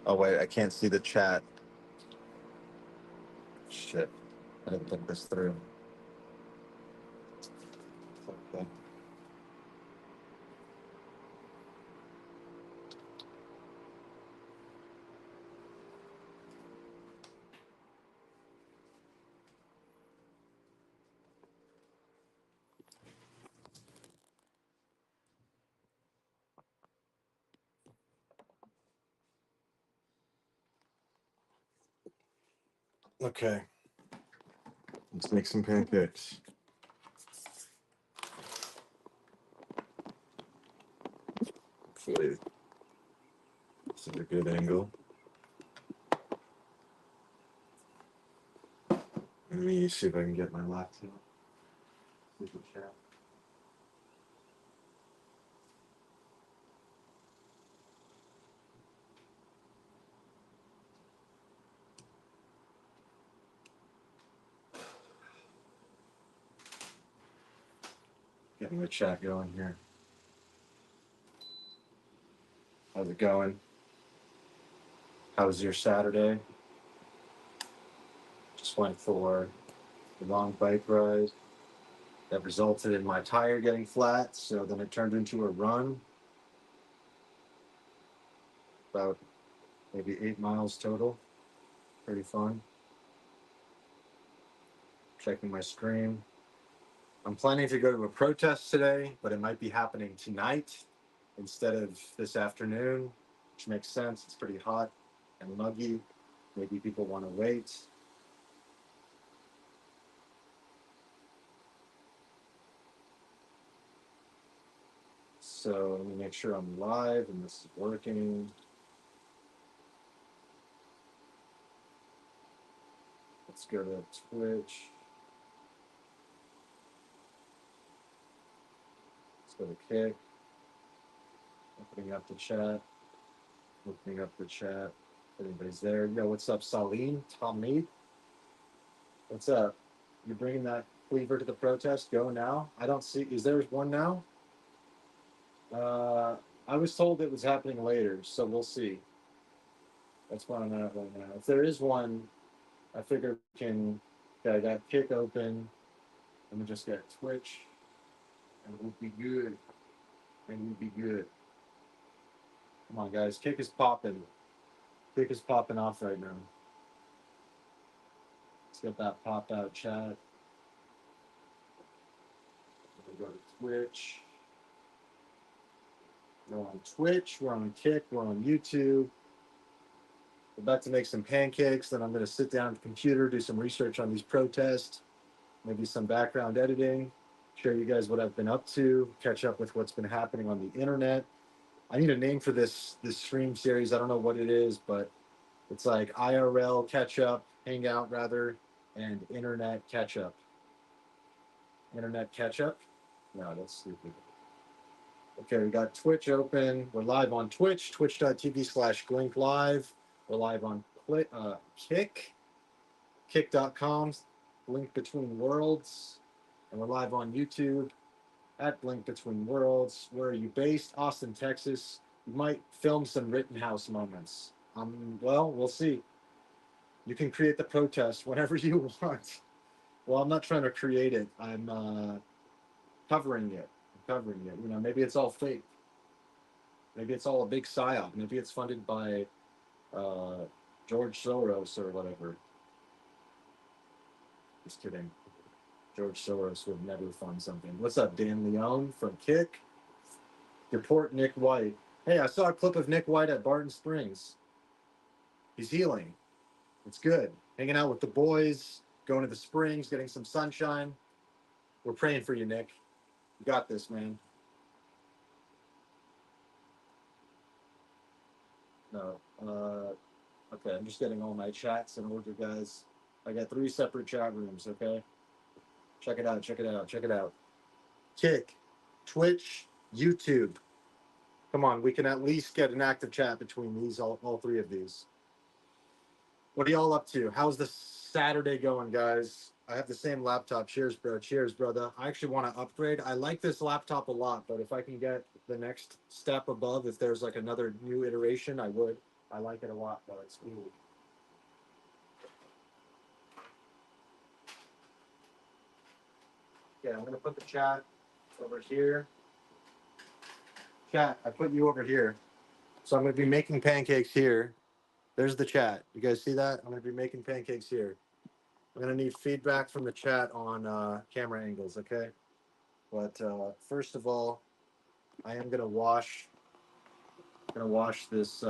Oh wait, I can't see the chat. Shit, I didn't think this through. Okay. Okay. Let's make some pancakes. Hopefully, this is a good angle. Let me see if I can get my laptop. See the chat. Getting the chat going here. How's it going? How was your Saturday? Just went for a long bike ride that resulted in my tire getting flat, so then it turned into a run. About maybe 8 miles total. Pretty fun. Checking my screen. I'm planning to go to a protest today, but it might be happening tonight instead of this afternoon, which makes sense. It's pretty hot and muggy. Maybe people want to wait. So let me make sure I'm live and this is working. Let's go to Twitch. Let's go to Kick. Opening up the chat. Opening up the chat. Everybody's there. Yo, what's up, Salim? Tommy? What's up? You bringing that cleaver to the protest? Go now. I don't see. Is there one now? I was told it was happening later, so we'll see. That's why I'm at right now. If there is one, I figure we can. Okay, I got Kick open. Let me just get Twitch, and we'll be good. And we'll be good. Come on, guys. Kick is popping. Kick is popping off right now. Let's get that pop out chat. We go to Twitch. We're on Twitch. We're on Kick. We're on YouTube. We're about to make some pancakes. Then I'm going to sit down at the computer, do some research on these protests, maybe some background editing, show you guys what I've been up to, catch up with what's been happening on the internet. I need a name for this stream series. I don't know what it is, but it's like IRL catch up, hangout rather, and internet catch up. Internet catch up? No, that's stupid. Okay, we got Twitch open. We're live on Twitch, twitch.tv/Glink Live. We're live on Kick, kick.com, Blink Between Worlds. And we're live on YouTube at Blink Between Worlds. Where are you based? Austin, Texas. You might film some Rittenhouse moments. Well, we'll see. You can create the protest whenever you want. Well, I'm not trying to create it. I'm covering it. You know, maybe it's all fake. Maybe it's all a big psyop. Maybe it's funded by George Soros or whatever. Just kidding. George Soros would never fund something. What's up, Dan Leone from Kick? Report Nick White. Hey, I saw a clip of Nick White at Barton Springs. He's healing. It's good. Hanging out with the boys, going to the springs, getting some sunshine. We're praying for you, Nick. You got this, man. No. Okay, I'm just getting all my chats in order, guys. I got 3 separate chat rooms, okay? Check it out. Kick, Twitch, YouTube. Come on, we can at least get an active chat between these, all 3 of these. What are y'all up to? How's the Saturday going, guys? I have the same laptop. Cheers, bro. Cheers, brother. I actually want to upgrade. I like this laptop a lot, but if I can get the next step above, if there's like another new iteration, I would. I like it a lot, though. It's cool. Okay, I'm gonna put the chat over here. Chat, I put you over here. So I'm gonna be making pancakes here. There's the chat. You guys see that? I'm gonna be making pancakes here. I'm gonna need feedback from the chat on camera angles, okay? But first of all, I am gonna wash this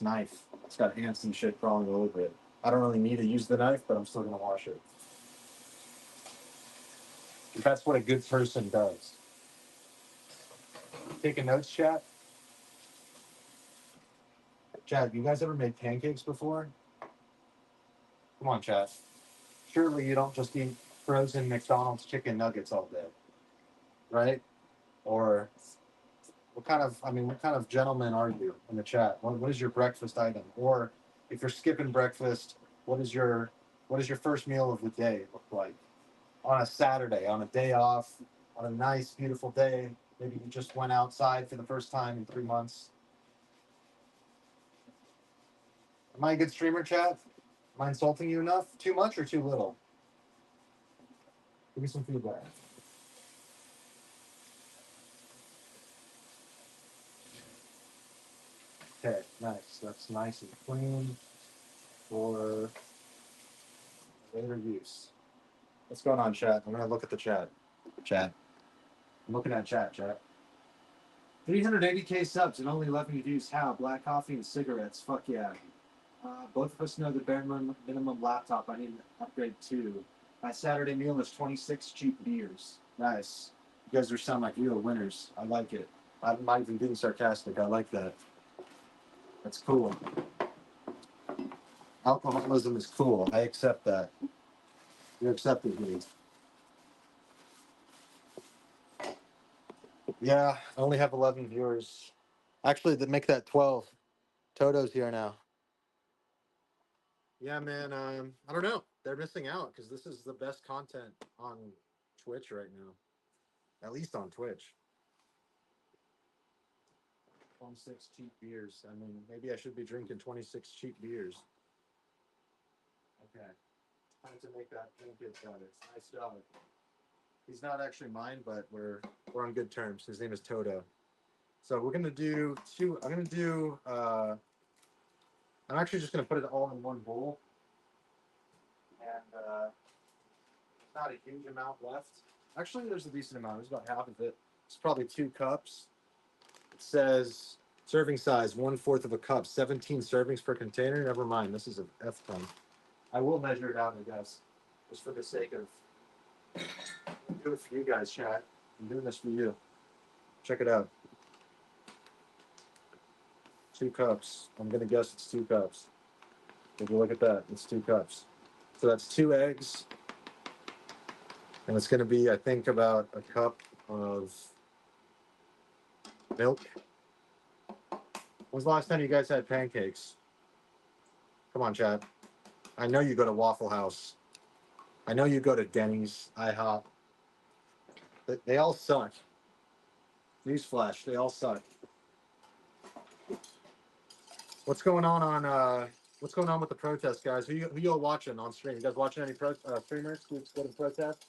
knife. It's got ants and shit crawling all over it. I don't really need to use the knife, but I'm still gonna wash it. That's what a good person does. Taking notes, chat. Chad, you guys ever made pancakes before? Come on, Chad. Surely you don't just eat frozen McDonald's chicken nuggets all day, right? Or what kind of gentleman are you in the chat? What is your breakfast item? Or if you're skipping breakfast, what is your first meal of the day look like? On a Saturday, on a day off, on a nice, beautiful day. Maybe you just went outside for the first time in 3 months. Am I a good streamer, chat? Am I insulting you enough? Too much or too little? Give me some feedback. Okay, nice. That's nice and clean for later use. What's going on, chat? I'm gonna look at the chat. Chat. I'm looking at chat. 380K subs and only 11 views. How? Black coffee and cigarettes. Fuck yeah. Both of us know the bare minimum laptop I need to upgrade to. My Saturday meal is 26 cheap beers. Nice. You guys are sound like real winners. I like it. I'm not even being sarcastic. I like that. That's cool. Alcoholism is cool. I accept that. You accepted me. Yeah, I only have 11 viewers. Actually, to make that 12. Toto's here now. Yeah, man. I don't know. They're missing out because this is the best content on Twitch right now. At least on Twitch. 26 cheap beers. I mean, maybe I should be drinking 26 cheap beers. Okay. Time to make that pancake batter. Nice job. He's not actually mine, but we're on good terms. His name is Toto. So we're gonna do two. I'm actually just gonna put it all in one bowl, and not a huge amount left. Actually, there's a decent amount. There's about half of it. It's probably 2 cups. It says serving size 1/4 of a cup, 17 servings per container. Never mind. This is an F ton. I will measure it out, I guess, just for the sake of do it for you guys, chat. I'm doing this for you. Check it out. 2 cups. I'm gonna guess it's 2 cups. If you look at that, it's 2 cups. So that's 2 eggs, and it's gonna be, I think, about a cup of milk. When's the last time you guys had pancakes? Come on, chat. I know you go to Waffle House. I know you go to Denny's, IHOP. They all suck. Newsflash, they all suck. What's going on what's going on with the protest, guys? Who y'all watching on stream? You guys watching any streamers who go to protest?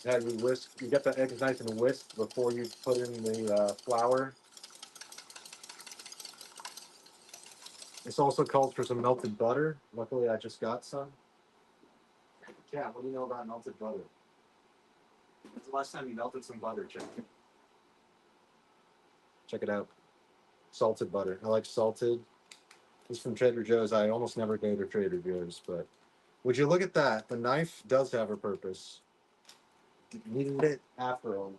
Yeah, you get the eggs nice and whisked before you put in the flour. This also calls for some melted butter. Luckily, I just got some. Yeah, what do you know about melted butter? When's the last time you melted some butter, Check it out. Salted butter. I like salted. It's from Trader Joe's. I almost never go to Trader Joe's, but would you look at that? The knife does have a purpose. You needed it after all.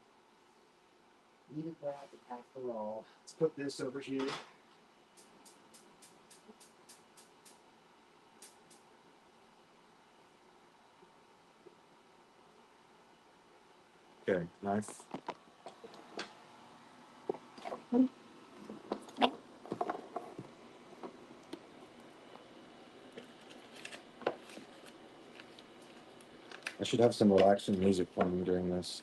Needed that after all. Let's put this over here. Okay, knife. I should have some relaxing music playing during this.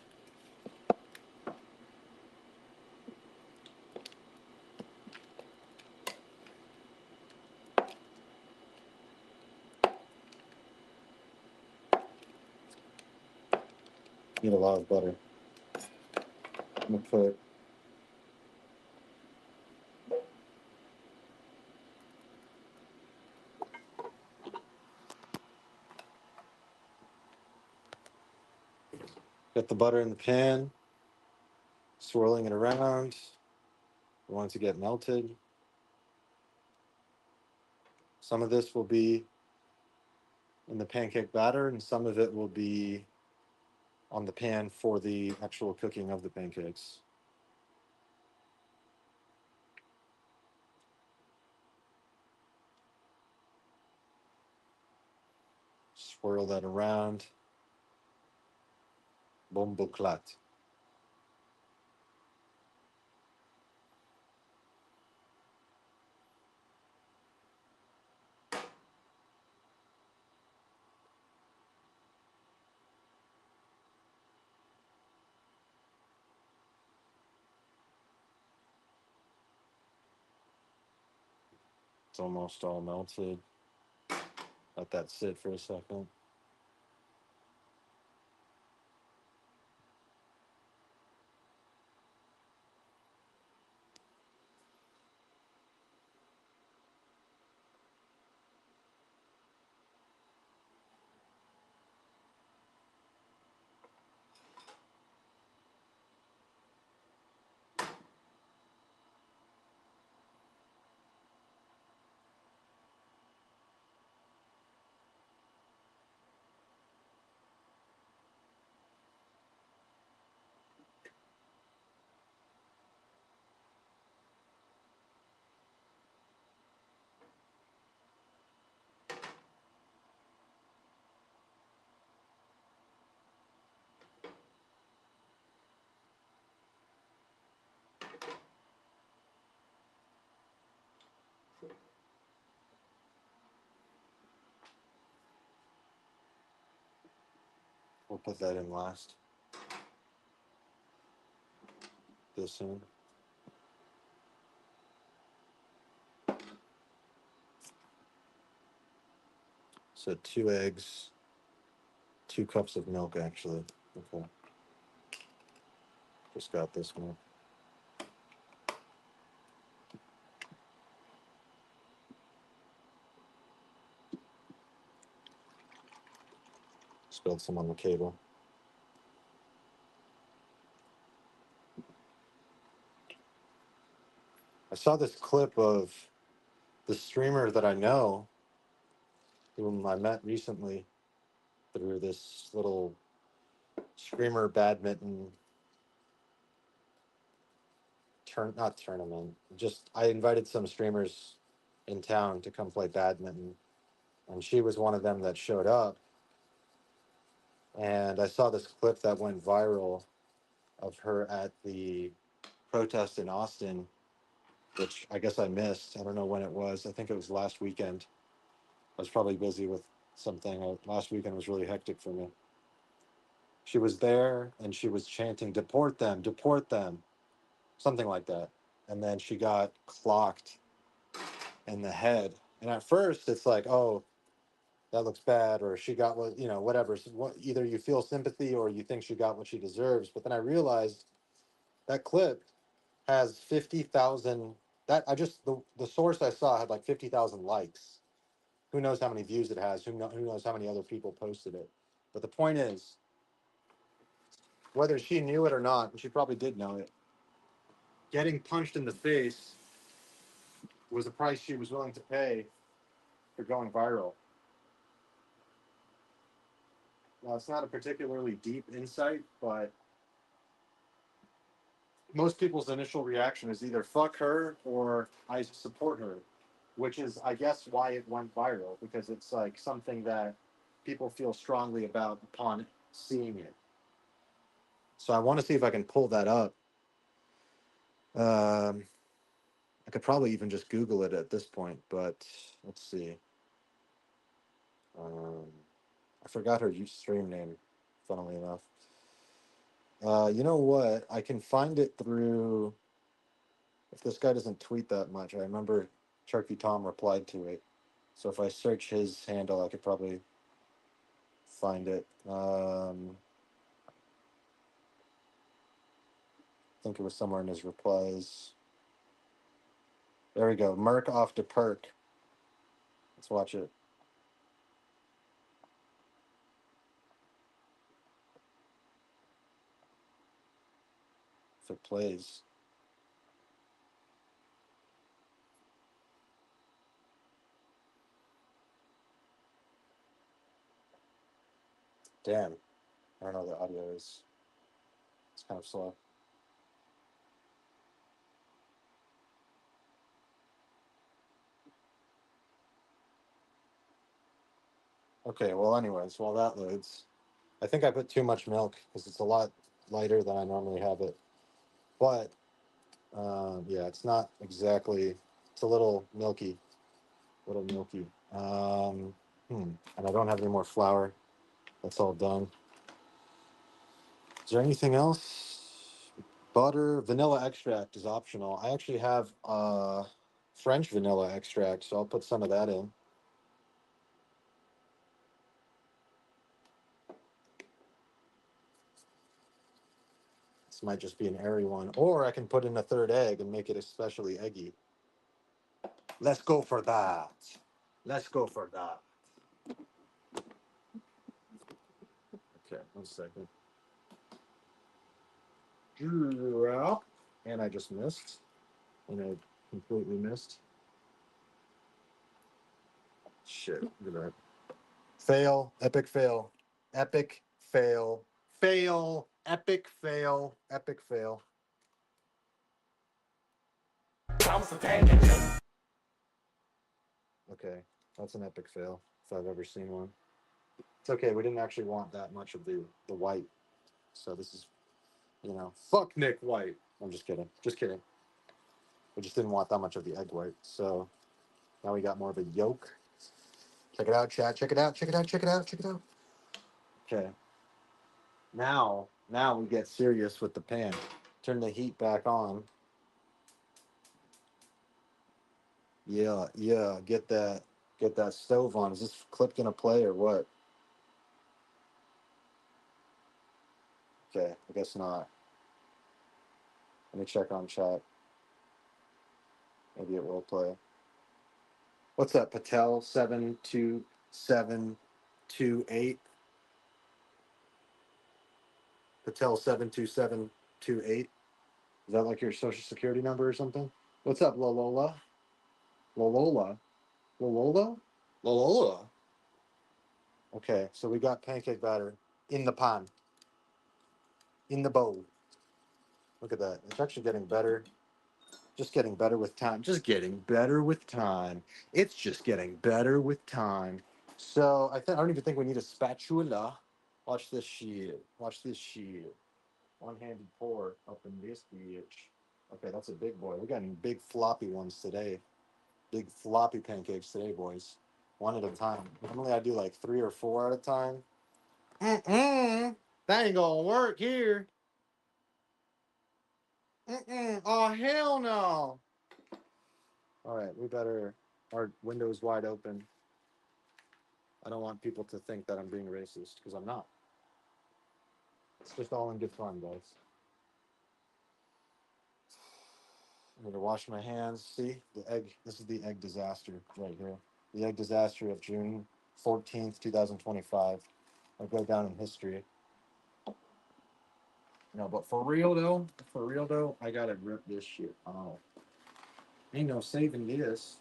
Need a lot of butter. I'm gonna put get the butter in the pan, swirling it around. I want it to get melted. Some of this will be in the pancake batter, and some of it will be on the pan for the actual cooking of the pancakes. Swirl that around. Bomboclat. It's almost all melted. Let that sit for a second. We'll put that in last. This in. So 2 eggs, 2 cups of milk actually. Okay. Just got this one. Spilled some on the cable. I saw this clip of the streamer that I know, whom I met recently through this little streamer badminton not tournament. Just I invited some streamers in town to come play badminton, and she was one of them that showed up. And I saw this clip that went viral of her at the protest in Austin, which I guess I missed. I don't know when it was. I think it was last weekend. I was probably busy with something. Last weekend was really hectic for me. She was there and she was chanting, deport them, something like that. And then she got clocked in the head. And at first it's like, oh, that looks bad, or she got what, whatever. So either you feel sympathy or you think she got what she deserves. But then I realized that clip has 50,000. That I just the source I saw had like 50,000 likes. Who knows how many views it has? Who knows how many other people posted it? But the point is, whether she knew it or not, and she probably did know it, getting punched in the face was a price she was willing to pay for going viral. Now, it's not a particularly deep insight, but most people's initial reaction is either fuck her or I support her, which is, I guess, why it went viral, because it's like something that people feel strongly about upon seeing it. So I want to see if I can pull that up. I could probably even just Google it at this point, but let's see. Um, I forgot her stream name, funnily enough. You know what? I can find it through. If this guy doesn't tweet that much, I remember Turkey Tom replied to it. So if I search his handle, I could probably find it. think it was somewhere in his replies. There we go. Merc off to perk. Let's watch it. If it plays. Damn. I don't know, the audio is, it's kind of slow. Okay, well, anyways, while that loads, I think I put too much milk because it's a lot lighter than I normally have it. But yeah, it's not exactly, it's a little milky. Little milky. And I don't have any more flour. That's all done. Is there anything else? Butter, vanilla extract is optional. I actually have French vanilla extract, so I'll put some of that in. This might just be an airy one. Or I can put in a third egg and make it especially eggy. Let's go for that. Let's go for that. Okay, 1 second. And I just missed. And I completely missed. Shit. Look at that. Fail. Epic fail. Epic fail. Fail. Epic fail. Epic fail. Okay. That's an epic fail if I've ever seen one. It's okay. We didn't actually want that much of the white. So this is, fuck Nick White. I'm just kidding. Just kidding. We just didn't want that much of the egg white. So now we got more of a yolk. Check it out, chat. Check it out. Check it out. Check it out. Check it out. Okay. Now we get serious with the pan. Turn the heat back on. Yeah, yeah. Get that stove on. Is this clip gonna play or what? Okay, I guess not. Let me check on chat. Maybe it will play. What's that? Patel 72728. Patel 72728. Is that like your social security number or something? What's up, Lolola? Lolola? Lolola? Lolola? Okay, so we got pancake batter in the pan, in the bowl. Look at that. It's actually getting better. Just getting better with time. Just getting better with time. It's just getting better with time. So I don't even think we need a spatula. Watch this shit. Watch this shit. One-handed pour up in this bitch. Okay, that's a big boy. We got any big floppy ones today. Big floppy pancakes today, boys. One at a time. Normally I do like 3 or 4 at a time. That ain't gonna work here. Oh hell no. All right, we better. Our window's wide open. I don't want people to think that I'm being racist because I'm not. It's just all in good fun, guys. I'm gonna wash my hands. See the egg. This is the egg disaster right here. The egg disaster of June 14th, 2025. I'll go down in history. No, but for real though, I gotta rip this shit off. Ain't no saving this.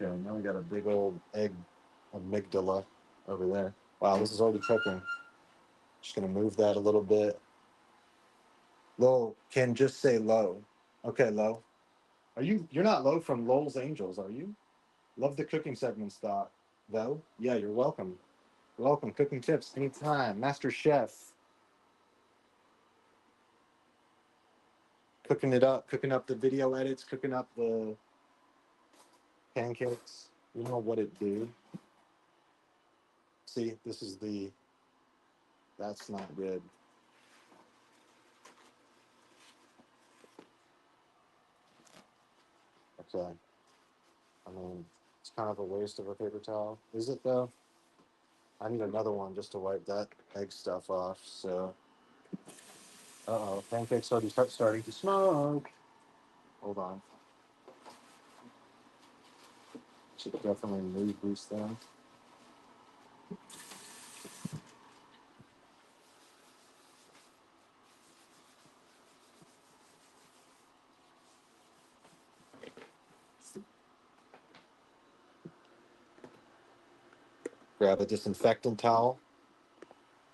Okay, now we got a big old egg amygdala over there. Wow, this is already cooking. Just gonna move that a little bit. Low can just say low. Okay, low. You're not low from Lowell's Angels, are you? Love the cooking segments, though. Yeah, you're welcome. Welcome. Cooking tips anytime. Master Chef. Cooking it up, cooking up the video edits, cooking up the pancakes. You know what it do. See, this is that's not good. Okay. I mean, it's kind of a waste of a paper towel. Is it though? I need another one just to wipe that egg stuff off. So Uh-oh, pancakes already starting to smoke. Hold on. Should definitely mood boost them. Grab a disinfectant towel.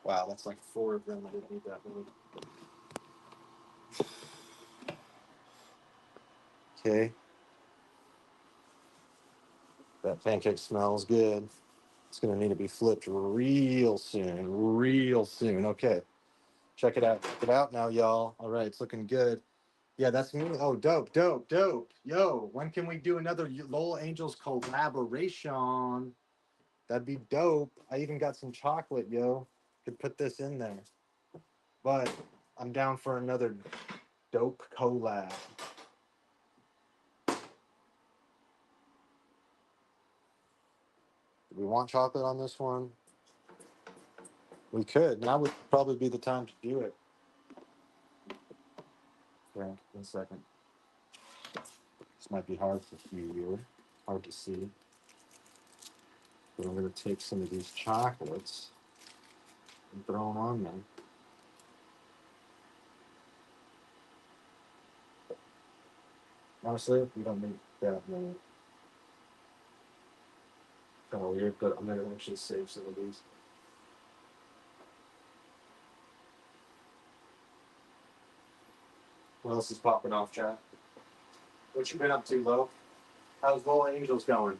Wow, that's like 4 of them. I didn't need that many. Okay. That pancake smells good. It's going to need to be flipped real soon. Real soon. Okay. Check it out. Check it out now, y'all. All right. It's looking good. Yeah, that's me. Oh, dope, dope, dope. Yo, when can we do another Lowell Angels collaboration? That'd be dope. I even got some chocolate, yo. Could put this in there. But I'm down for another dope collab. Do we want chocolate on this one? We could. Now would probably be the time to do it. Yeah, 1 second. This might be hard for you here. Hard to see. But I'm going to take some of these chocolates and throw them on them. Honestly, we don't need that many. Kind of weird, but I'm going to actually save some of these. What else is popping off, chat? What you been up to, Lo? How's Lowell Angels going?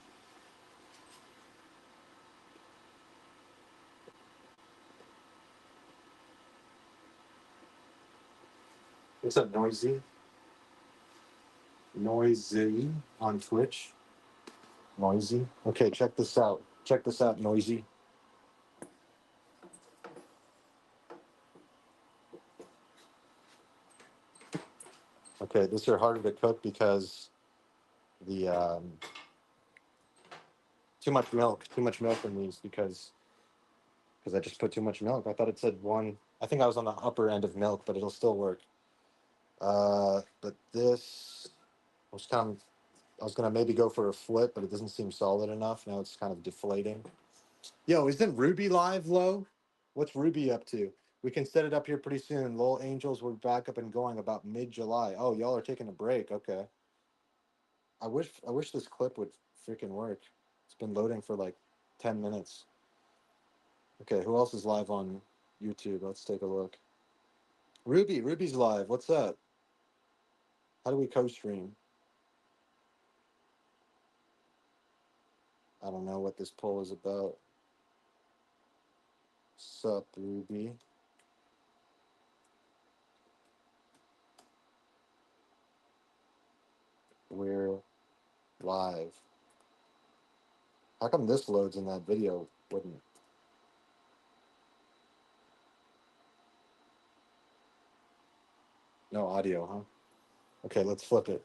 What's up, Noisy? Noisy on Twitch. Noisy. Okay, check this out. Check this out, Noisy. Okay, these are harder to cook because the too much milk. Too much milk in these because I just put too much milk. I thought it said one. I think I was on the upper end of milk, but it'll still work. But this was kind of. I was gonna maybe go for a flip, but it doesn't seem solid enough. Now it's kind of deflating. Yo, isn't Ruby live, Low? What's Ruby up to? We can set it up here pretty soon. Lowell Angels were back up and going about mid-July. Oh, y'all are taking a break. Okay. I wish this clip would freaking work. It's been loading for like 10 minutes. Okay, who else is live on YouTube? Let's take a look. Ruby's live. What's up? How do we co-stream? I don't know what this poll is about. Sup, Ruby? We're live. How come this loads and that video wouldn't? No audio, huh? Okay, let's flip it.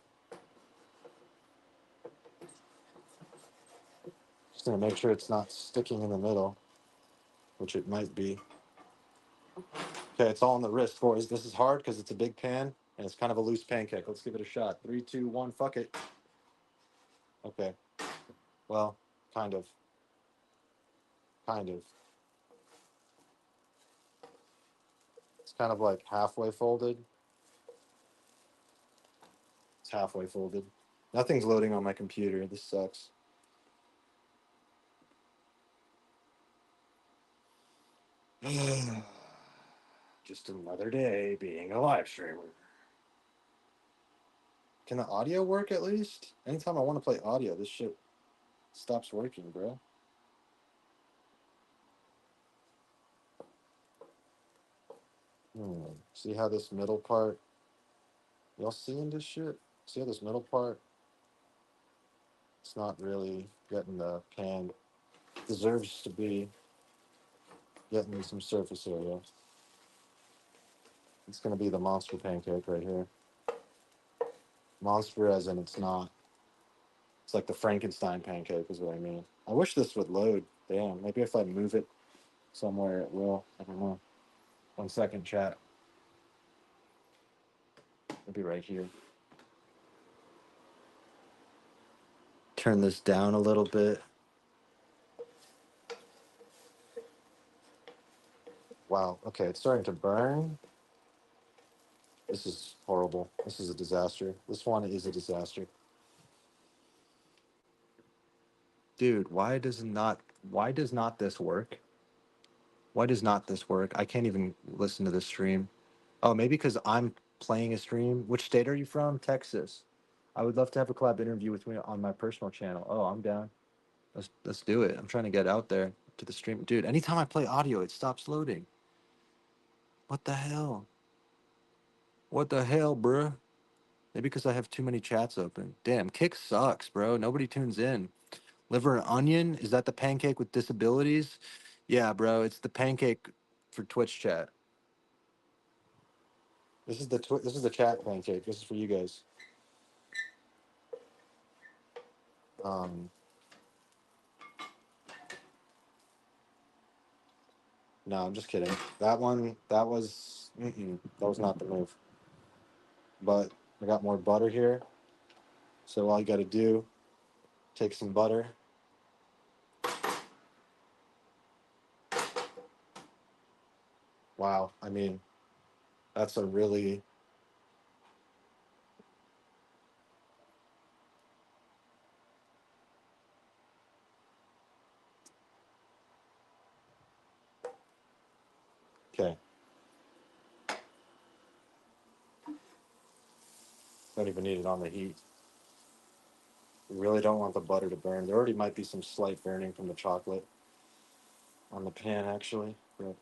Just gonna make sure it's not sticking in the middle, which it might be. Okay, it's all on the wrist, boys. This is hard because it's a big pan and it's kind of a loose pancake. Let's give it a shot. 3, 2, 1, fuck it. Okay. Well, kind of. Kind of. It's kind of like halfway folded. It's halfway folded. Nothing's loading on my computer. This sucks. Just another day being a live streamer. Can the audio work at least? Anytime I want to play audio, this shit stops working, bro. See how this middle part, y'all seeing this shit? See how this middle part, it's not really getting the pan deserves to be, getting some surface area. It's gonna be the monster pancake right here. Monster as in it's not. It's like the Frankenstein pancake is what I mean. I wish this would load. Damn, maybe if I move it. Somewhere it will. I don't know. 1 second, chat. Maybe right here. Turn this down a little bit. Wow. Okay, it's starting to burn. This is horrible. This is a disaster. This one is a disaster. Dude, why does not this work? Why does not this work? I can't even listen to this stream. Oh, maybe because I'm playing a stream. Which state are you from? Texas. I would love to have a collab interview with me on my personal channel. Oh, I'm down. Let's do it. I'm trying to get out there to the stream. Dude, anytime I play audio, it stops loading. What the hell? What the hell, bruh? Maybe because I have too many chats open. Damn, Kick sucks, bro. Nobody tunes in. Liver and onion? Is that the pancake with disabilities? Yeah, bro. It's the pancake for Twitch chat. This is the chat pancake. This is for you guys. Um, no, I'm just kidding. That was not the move. But I got more butter here. So all you got to do, take some butter. Wow. I mean, that's a really okay. Don't even need it on the heat. You really don't want the butter to burn. There already might be some slight burning from the chocolate on the pan, actually, but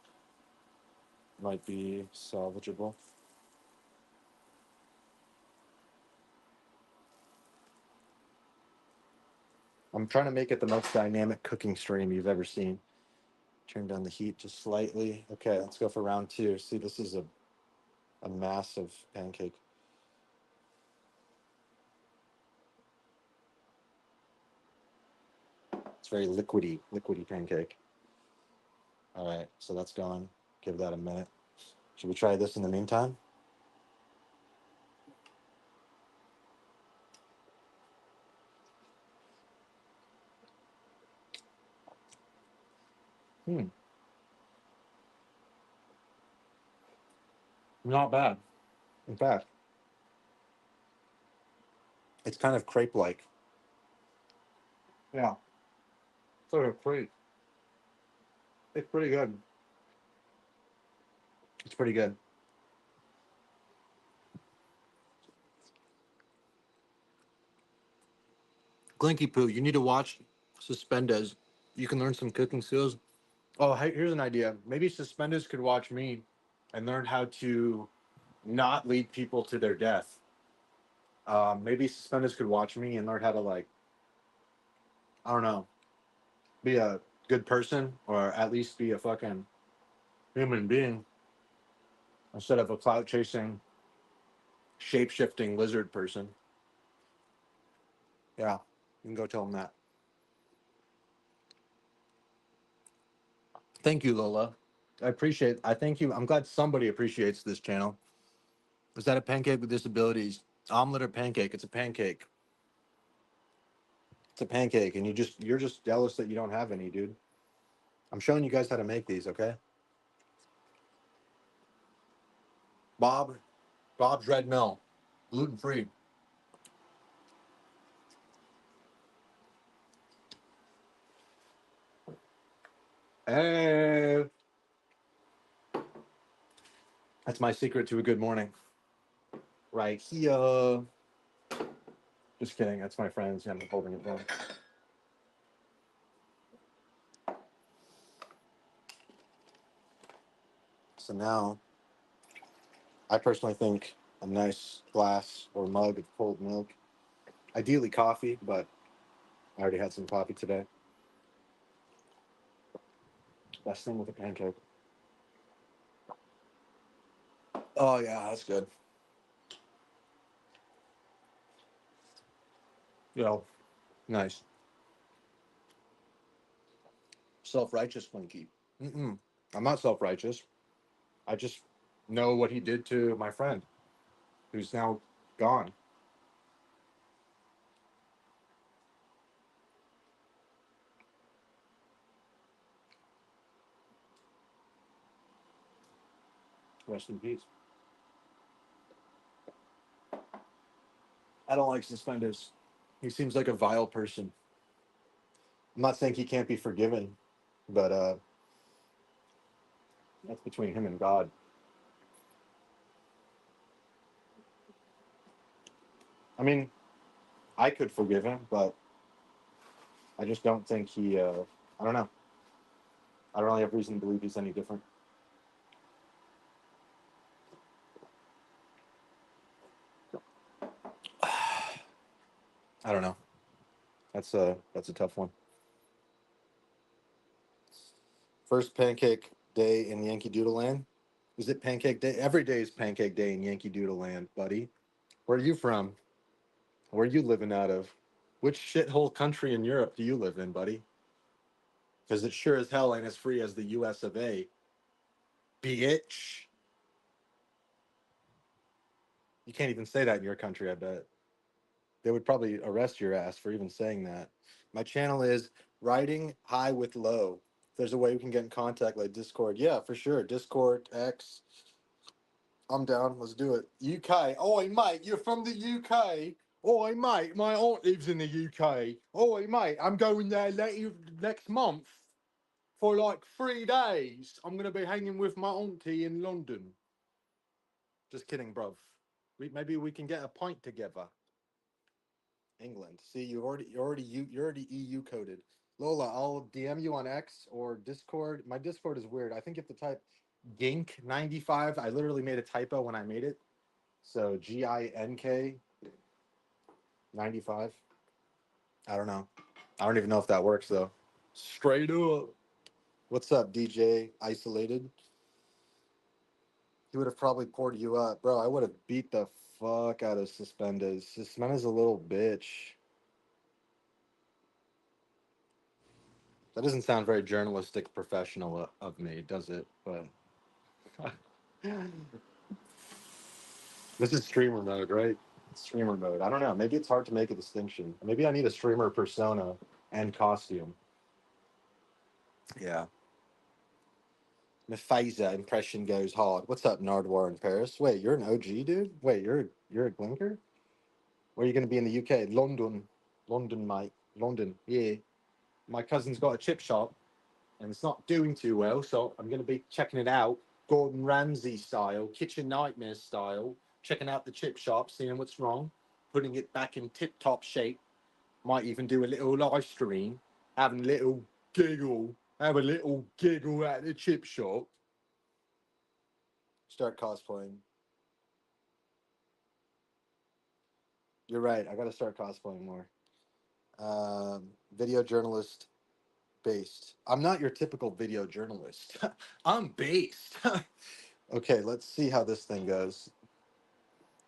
might be salvageable. I'm trying to make it the most dynamic cooking stream you've ever seen. Turn down the heat just slightly. Okay, let's go for round two. See, this is a massive pancake. It's very liquidy pancake. All right, so that's going. Give that a minute. Should we try this in the meantime? Hmm, not bad. In fact, it's kind of crepe-like. Yeah, sort of crepe. It's pretty good. It's pretty good. Glinky Poo, you need to watch Suspendes. You can learn some cooking skills. Oh, hey, here's an idea. Maybe Suspendes could watch me and learn how to not lead people to their death. Maybe Suspendes could watch me and learn how to, like, I don't know, be a good person or at least be a fucking human being instead of a clout chasing, shape shifting lizard person. Yeah, you can go tell them that. Thank you, Lola. I thank you. I'm glad somebody appreciates this channel. Is that a pancake with disabilities? Omelet or pancake? It's a pancake. It's a pancake, and you're just jealous that you don't have any, dude. I'm showing you guys how to make these, okay? Bob, Bob's Red Mill, gluten free. Hey, that's my secret to a good morning, right here. Just kidding. That's my friends. I'm holding it down. So now, I personally think a nice glass or mug of cold milk, ideally coffee, but I already had some coffee today. Best thing with a pancake. Oh yeah, that's good. Yo, nice. Self-righteous Winky. Mm-mm. I'm not self-righteous. I just know what he did to my friend. who's now gone. Rest in peace. I don't like Suspenders. He seems like a vile person. I'm not saying he can't be forgiven, but that's between him and God. I mean, I could forgive him, but I just don't think he. I don't know. I don't really have reason to believe he's any different. I don't know. That's a tough one. First pancake day in Yankee Doodle Land. Is it Pancake Day? Every day is Pancake Day in Yankee Doodle Land, buddy. Where are you from? Where are you living out of? Which shithole country in Europe do you live in, buddy? Because it sure as hell ain't as free as the US of A. Bitch. You can't even say that in your country, I bet. They would probably arrest your ass for even saying that. My channel is Writing High with Low. If there's a way we can get in contact, like Discord, yeah, for sure. Discord, X. I'm down. Let's do it. UK. Oi, mate, you're from the UK. Oi, mate, my aunt lives in the UK. Oi, mate, I'm going there next month for like 3 days. I'm going to be hanging with my auntie in London. Just kidding, bruv. Maybe we can get a pint together. England. See, you're already EU coded. Lola, I'll DM you on X or Discord. My Discord is weird. I think you have to type Gink95. I literally made a typo when I made it. So GINK 95. I don't know. I don't even know if that works though. Straight up. What's up, DJ Isolated? He would have probably poured you up. Bro, I would have beat the fuck out of Suspendas. Suspenda's a little bitch. That doesn't sound very journalistic professional of me, does it? But this is streamer mode, right? Streamer mode. I don't know. Maybe it's hard to make a distinction. Maybe I need a streamer persona and costume. Yeah. My phaser impression goes hard. What's up, Nardwar in Paris? Wait, you're an OG, dude? Wait, you're a Glinker? Where are you going to be in the UK? London. London, mate. London. Yeah. My cousin's got a chip shop and it's not doing too well, so I'm going to be checking it out. Gordon Ramsay style, kitchen nightmare style, checking out the chip shop, seeing what's wrong, putting it back in tip-top shape. Might even do a little live stream, having a little giggle, have a little giggle at the chip shop. Start cosplaying. You're right. I got to start cosplaying more. Video journalist based. I'm not your typical video journalist. I'm based. Okay, let's see how this thing goes.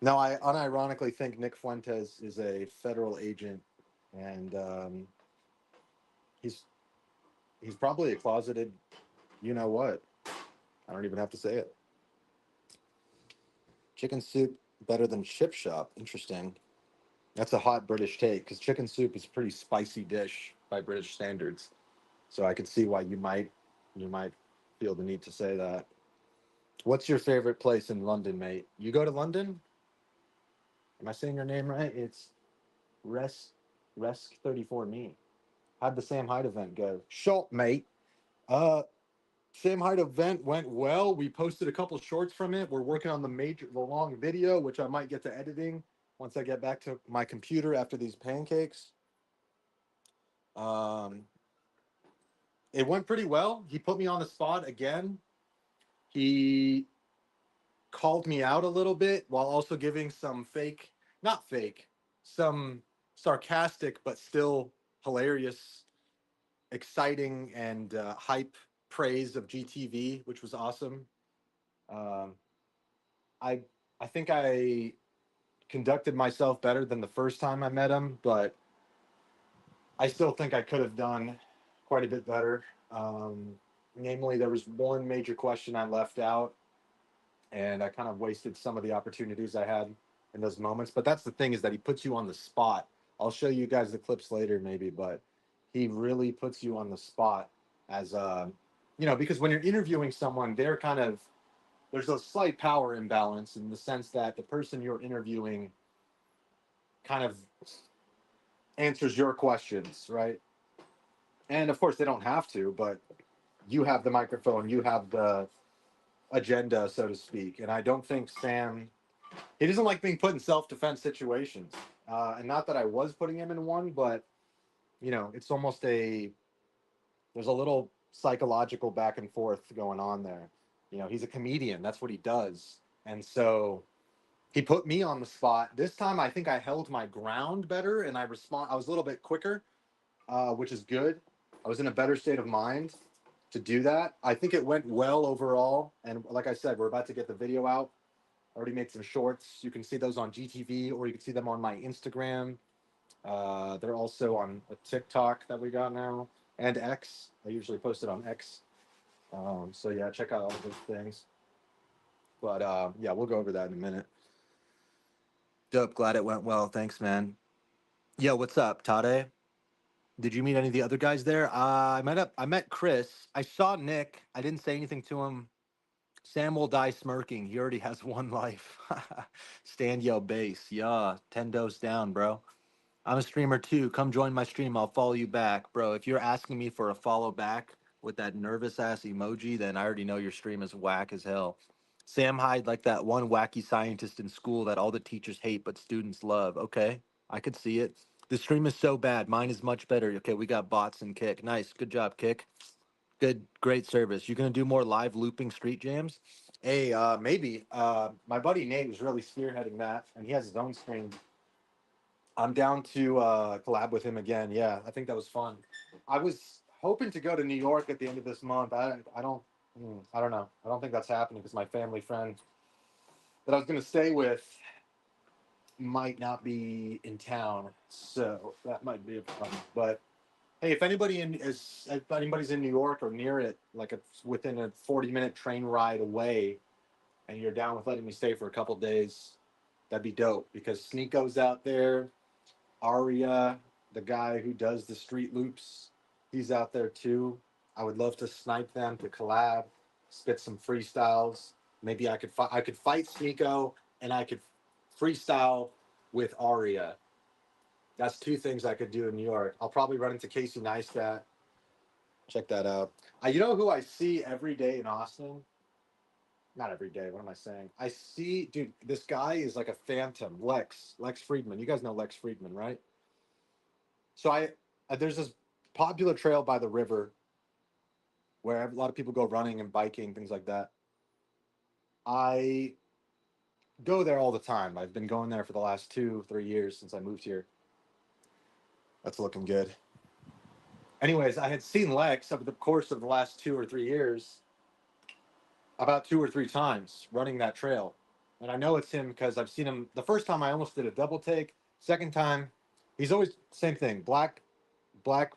Now, I unironically think Nick Fuentes is a federal agent, and he's probably a closeted. You know what? I don't even have to say it. Chicken soup better than chip shop. Interesting. That's a hot British take because chicken soup is a pretty spicy dish by British standards. So I could see why you might feel the need to say that. What's your favorite place in London, mate? You go to London? Am I saying your name right? It's Resk 34 Me. How'd the Sam Hyde event go? Short, mate. Uh, Sam Hyde event went well. We posted a couple shorts from it. We're working on the long video, which I might get to editing once I get back to my computer after these pancakes. Um, it went pretty well. He put me on the spot again. He called me out a little bit while also giving some fake, not fake, some sarcastic but still hilarious, exciting and hype praise of GTV, which was awesome. Um, I I think I conducted myself better than the first time I met him, but I still think I could have done quite a bit better. Namely, there was one major question I left out, and I kind of wasted some of the opportunities I had. in those moments. But that's the thing, is that he puts you on the spot. I'll show you guys the clips later, maybe, but he really puts you on the spot as because when you're interviewing someone, they're kind of there's a slight power imbalance in the sense that the person you're interviewing kind of answers your questions, right? And of course, they don't have to, but you have the microphone, you have the agenda, so to speak. And I don't think Sam, he doesn't like being put in self-defense situations. And not that I was putting him in one, but it's almost there's a little psychological back and forth going on there. He's a comedian. That's what he does. And so he put me on the spot. This time, I think I held my ground better and I was a little bit quicker, which is good. I was in a better state of mind to do that. I think it went well overall. And like I said, we're about to get the video out. I already made some shorts. You can see those on GTV, or you can see them on my Instagram. They're also on a TikTok that we got now, and X. I usually post it on X. So yeah, check out all those things. But yeah, we'll go over that in a minute. Dope. Glad it went well. Thanks, man. Yo, what's up, Tade? Did you meet any of the other guys there? I met Chris. I saw Nick. I didn't say anything to him. Sam will die smirking. He already has one life. Stand yo base. Yeah, 10 dose down, bro. I'm a streamer too. Come join my stream. I'll follow you back, bro. If you're asking me for a follow back with that nervous ass emoji, then I already know your stream is whack as hell. Sam Hyde, like that one wacky scientist in school that all the teachers hate but students love. Okay, I could see it. The stream is so bad. Mine is much better. Okay, we got bots and Kick. Nice. Good job, Kick. Good, great service. You gonna do more live looping street jams? Hey, maybe. My buddy Nate was really spearheading that, and he has his own stream. I'm down to collab with him again. Yeah, I think that was fun. I was hoping to go to New York at the end of this month. I don't know. I don't think that's happening because my family friend that I was going to stay with might not be in town, so that might be a problem. But hey, if anybody's in New York or near it, like it's within a 40-minute train ride away, and you're down with letting me stay for a couple days, that'd be dope. Because Sneako's out there, Aria, the guy who does the street loops, he's out there too. I would love to snipe them to collab, spit some freestyles. Maybe I could fight Sneako and I could freestyle with Aria. That's two things I could do in New York. I'll probably run into Casey Neistat. Check that out. You know who I see every day in Austin? Not every day. What am I saying? I see, dude. This guy is like a phantom. Lex Friedman. You guys know Lex Friedman, right? So there's this popular trail by the river where a lot of people go running and biking, things like that. I go there all the time. I've been going there for the last 2-3 years since I moved here. That's looking good. Anyways, I had seen Lex over the course of the last 2 or 3 years about 2 or 3 times running that trail. And I know it's him because I've seen him. The first time I almost did a double take. Second time, he's always same thing. Black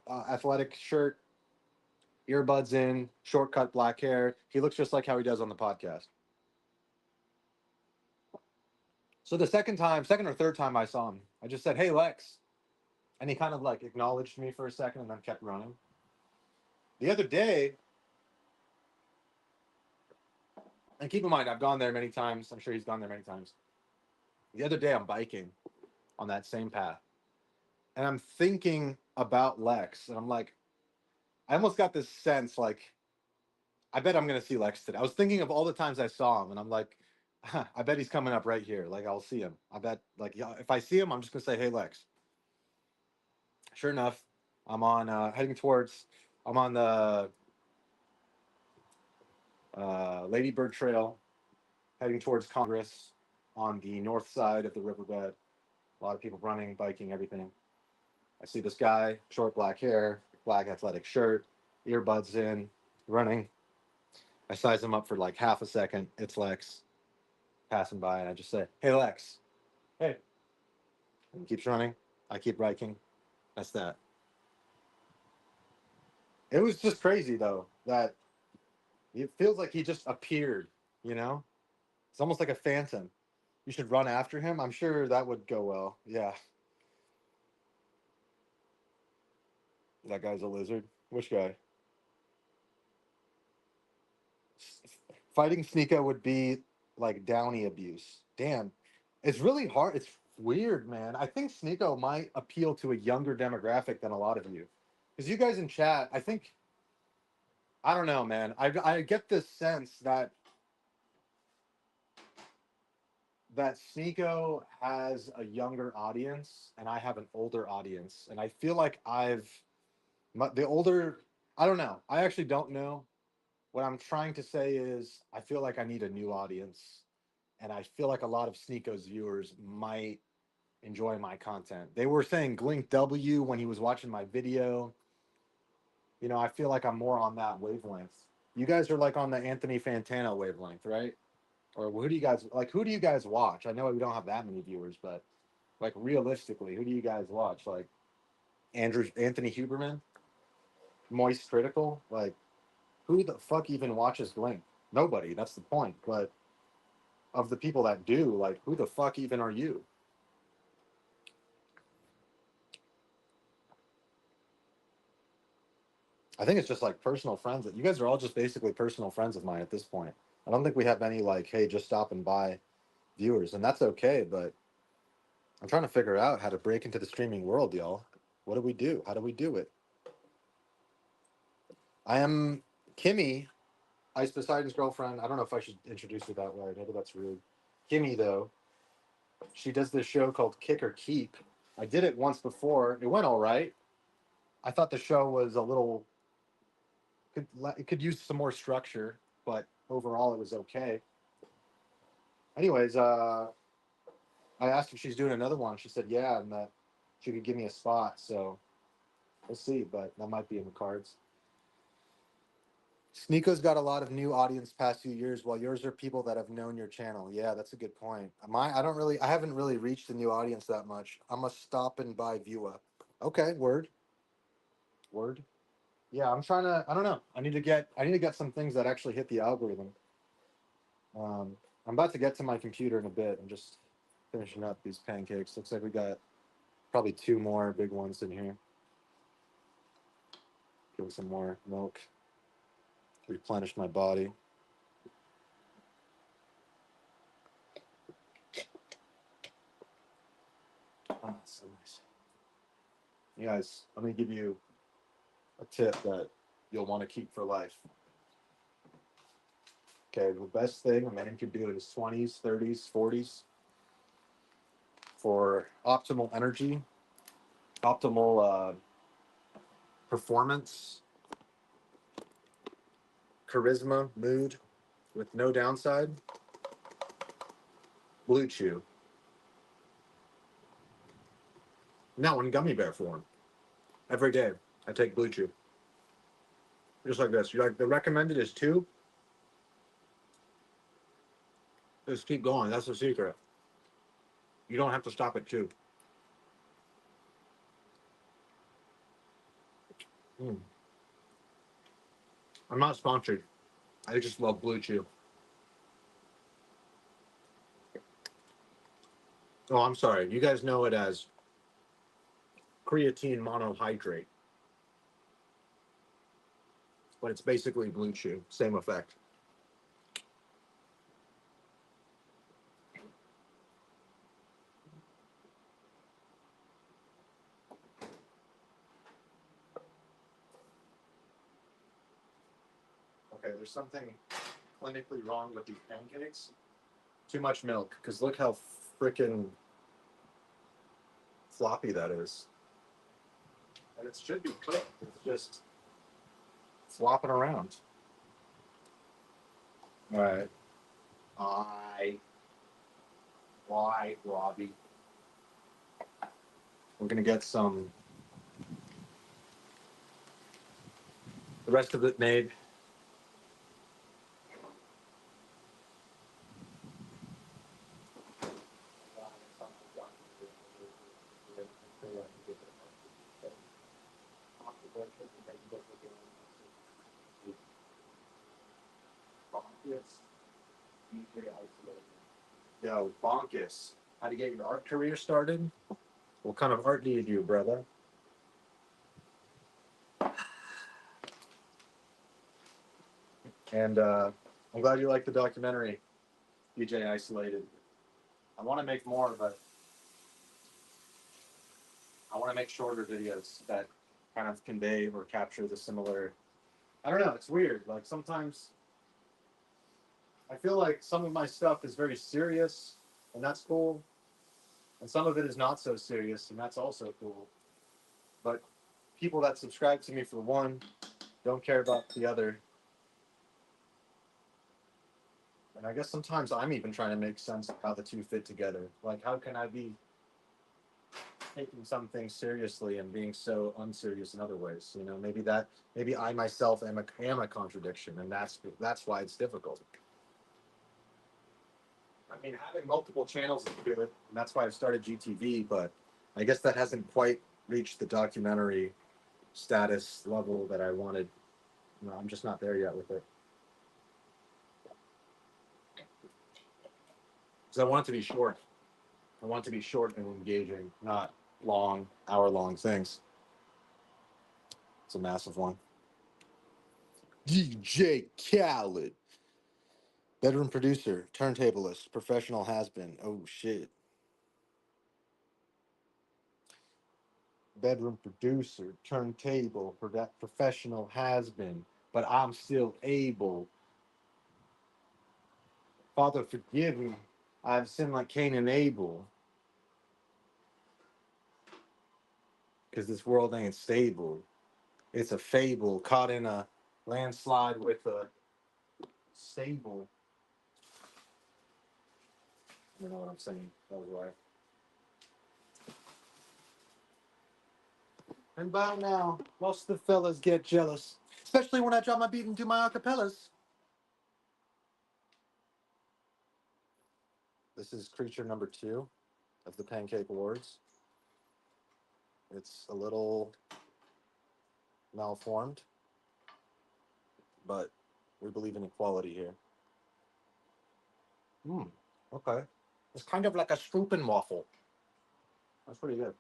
athletic shirt, earbuds in, shortcut black hair. He looks just like how he does on the podcast. So the second or third time I saw him, I just said, "Hey Lex," and he kind of like acknowledged me for a second and then kept running. The other day, and keep in mind, I've gone there many times. I'm sure he's gone there many times. The other day, I'm biking on that same path, and I'm thinking about Lex, and I'm like, I almost got this sense like, I bet I'm gonna see Lex today. I was thinking of all the times I saw him, and I'm like, huh, I bet he's coming up right here. Like I'll see him. I bet, like, yeah, if I see him, I'm just gonna say, "Hey Lex." Sure enough, I'm on heading towards. I'm on the Ladybird Trail, heading towards Congress on the north side of the riverbed. A lot of people running, biking, everything. I see this guy, short black hair, black athletic shirt, earbuds in, running. I size him up for like half a second. It's Lex passing by, and I just say, "Hey, Lex." Hey. And he keeps running. I keep biking. That's that. It was just crazy, though, that it feels like he just appeared, you know? It's almost like a phantom. You should run after him. I'm sure that would go well. Yeah, that guy's a lizard. Which guy? Fighting Sneeko would be like Downy abuse. Damn, it's really hard. It's weird, man. I think Sneeko might appeal to a younger demographic than a lot of you, because you guys in chat, I think, I don't know, man. I get this sense that Sneeko has a younger audience and I have an older audience, and I feel like the older. I don't know. I actually don't know. What I'm trying to say is, I feel like I need a new audience, and I feel like a lot of Sneako's viewers might enjoy my content. They were saying Glink W when he was watching my video. You know, I feel like I'm more on that wavelength. You guys are like on the Anthony Fantano wavelength, right? Or who do you guys like? Who do you guys watch? I know we don't have that many viewers, but like realistically, who do you guys watch? Like Anthony Huberman, Moist Critical. Like, who the fuck even watches Glink? Nobody. That's the point. But of the people that do, like, who the fuck even are you? I think it's just like personal friends. That you guys are all just basically personal friends of mine at this point. I don't think we have any like, hey, just stop and by viewers, and that's okay. But I'm trying to figure out how to break into the streaming world, y'all. What do we do? How do we do it? I am Kimmy, Ice Poseidon's girlfriend. I don't know if I should introduce her that way. Maybe that's rude. Kimmy, though, she does this show called Kick or Keep. I did it once before. It went all right. I thought the show was a little it could use some more structure, but overall it was okay. Anyways, I asked if she's doing another one. She said yeah, and that she could give me a spot. So we'll see, but that might be in the cards. Sneako's got a lot of new audience past few years, while yours are people that have known your channel. Yeah, that's a good point. I haven't really reached the new audience that much. I'm a stop and buy viewer. Okay, word. Yeah, I'm trying to. I don't know. I need to get some things that actually hit the algorithm. I'm about to get to my computer in a bit. I'm just finishing up these pancakes. Looks like we got probably two more big ones in here. Give it some more milk. Replenish my body. Oh, so nice. You guys, let me give you a tip that you'll want to keep for life. Okay, the best thing a man can do in his 20s, 30s, 40s for optimal energy, optimal performance, charisma, mood, with no downside, Blue Chew. Now in gummy bear form. Every day I take Blue Chew. Just like this. You like the recommended is two. Just keep going. That's the secret. You don't have to stop at two. Mm. I'm not sponsored. I just love Blue Chew. Oh, I'm sorry. You guys know it as creatine monohydrate, but it's basically Blue Chew. Same effect. Okay, there's something clinically wrong with these pancakes. Too much milk, because look how freaking floppy that is. And it should be cooked. It's just flopping around. All right. Why, Robbie? We're gonna get the rest of it made. Yes. Yo, Bonkus. How to get your art career started? What kind of art do you do, brother? And I'm glad you like the documentary, DJ Isolated. I want to make more, but I want to make shorter videos that kind of convey or capture the similar. I don't know. It's weird. Like sometimes I feel like some of my stuff is very serious, and that's cool. And some of it is not so serious, and that's also cool. But people that subscribe to me for one don't care about the other. And I guess sometimes I'm even trying to make sense of how the two fit together. Like, how can I be taking some things seriously and being so unserious in other ways? You know, maybe I myself am a contradiction, and that's why it's difficult. I mean, having multiple channels is good, and that's why I've started GTV. But I guess that hasn't quite reached the documentary status level that I wanted. No, I'm just not there yet with it. Because I want it to be short. I want it to be short and engaging, not long, hour-long things. It's a massive one. DJ Khaled. Bedroom producer, turntablist, professional has been. Oh shit. Bedroom producer, turntable, professional has been, but I'm still able. Father, forgive me. I've sinned like Cain and Abel. Because this world ain't stable. It's a fable caught in a landslide with a stable. You know what I'm saying? That was right. And by now, most of the fellas get jealous, especially when I drop my beat and do my acapellas. This is creature number 2 of the Pancake Awards. It's a little malformed, but we believe in equality here. Hmm. Okay. It's kind of like a Stroopin waffle. That's pretty good.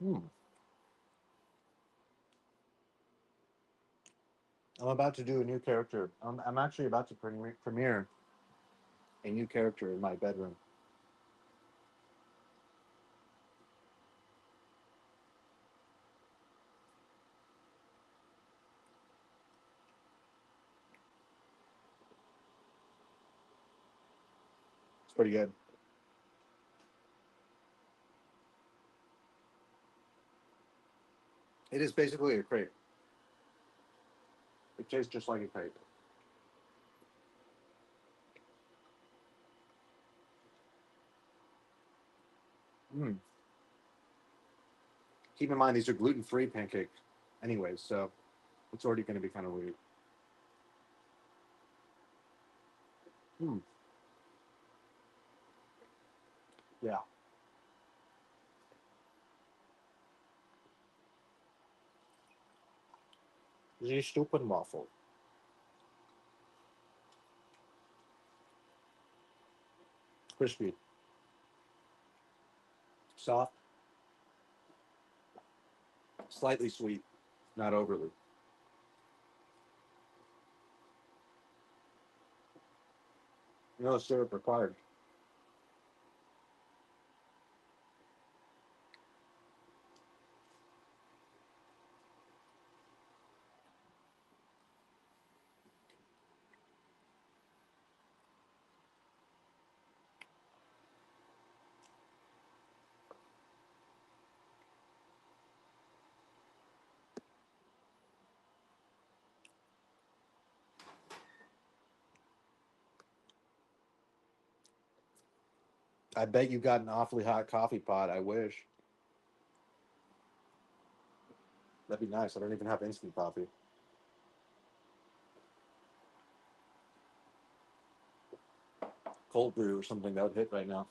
Hmm. I'm about to do a new character. I'm actually about to premiere a new character in my bedroom. It's pretty good. It is basically a crepe. It tastes just like a crepe. Mm. Keep in mind these are gluten-free pancakes, anyways, so it's already going to be kind of weird. Mm. Yeah. The stupid waffle. Crispy, soft, slightly sweet, not overly. No syrup required. I bet you got an awfully hot coffee pot. I wish. That'd be nice. I don't even have instant coffee. Cold brew or something that would hit right now.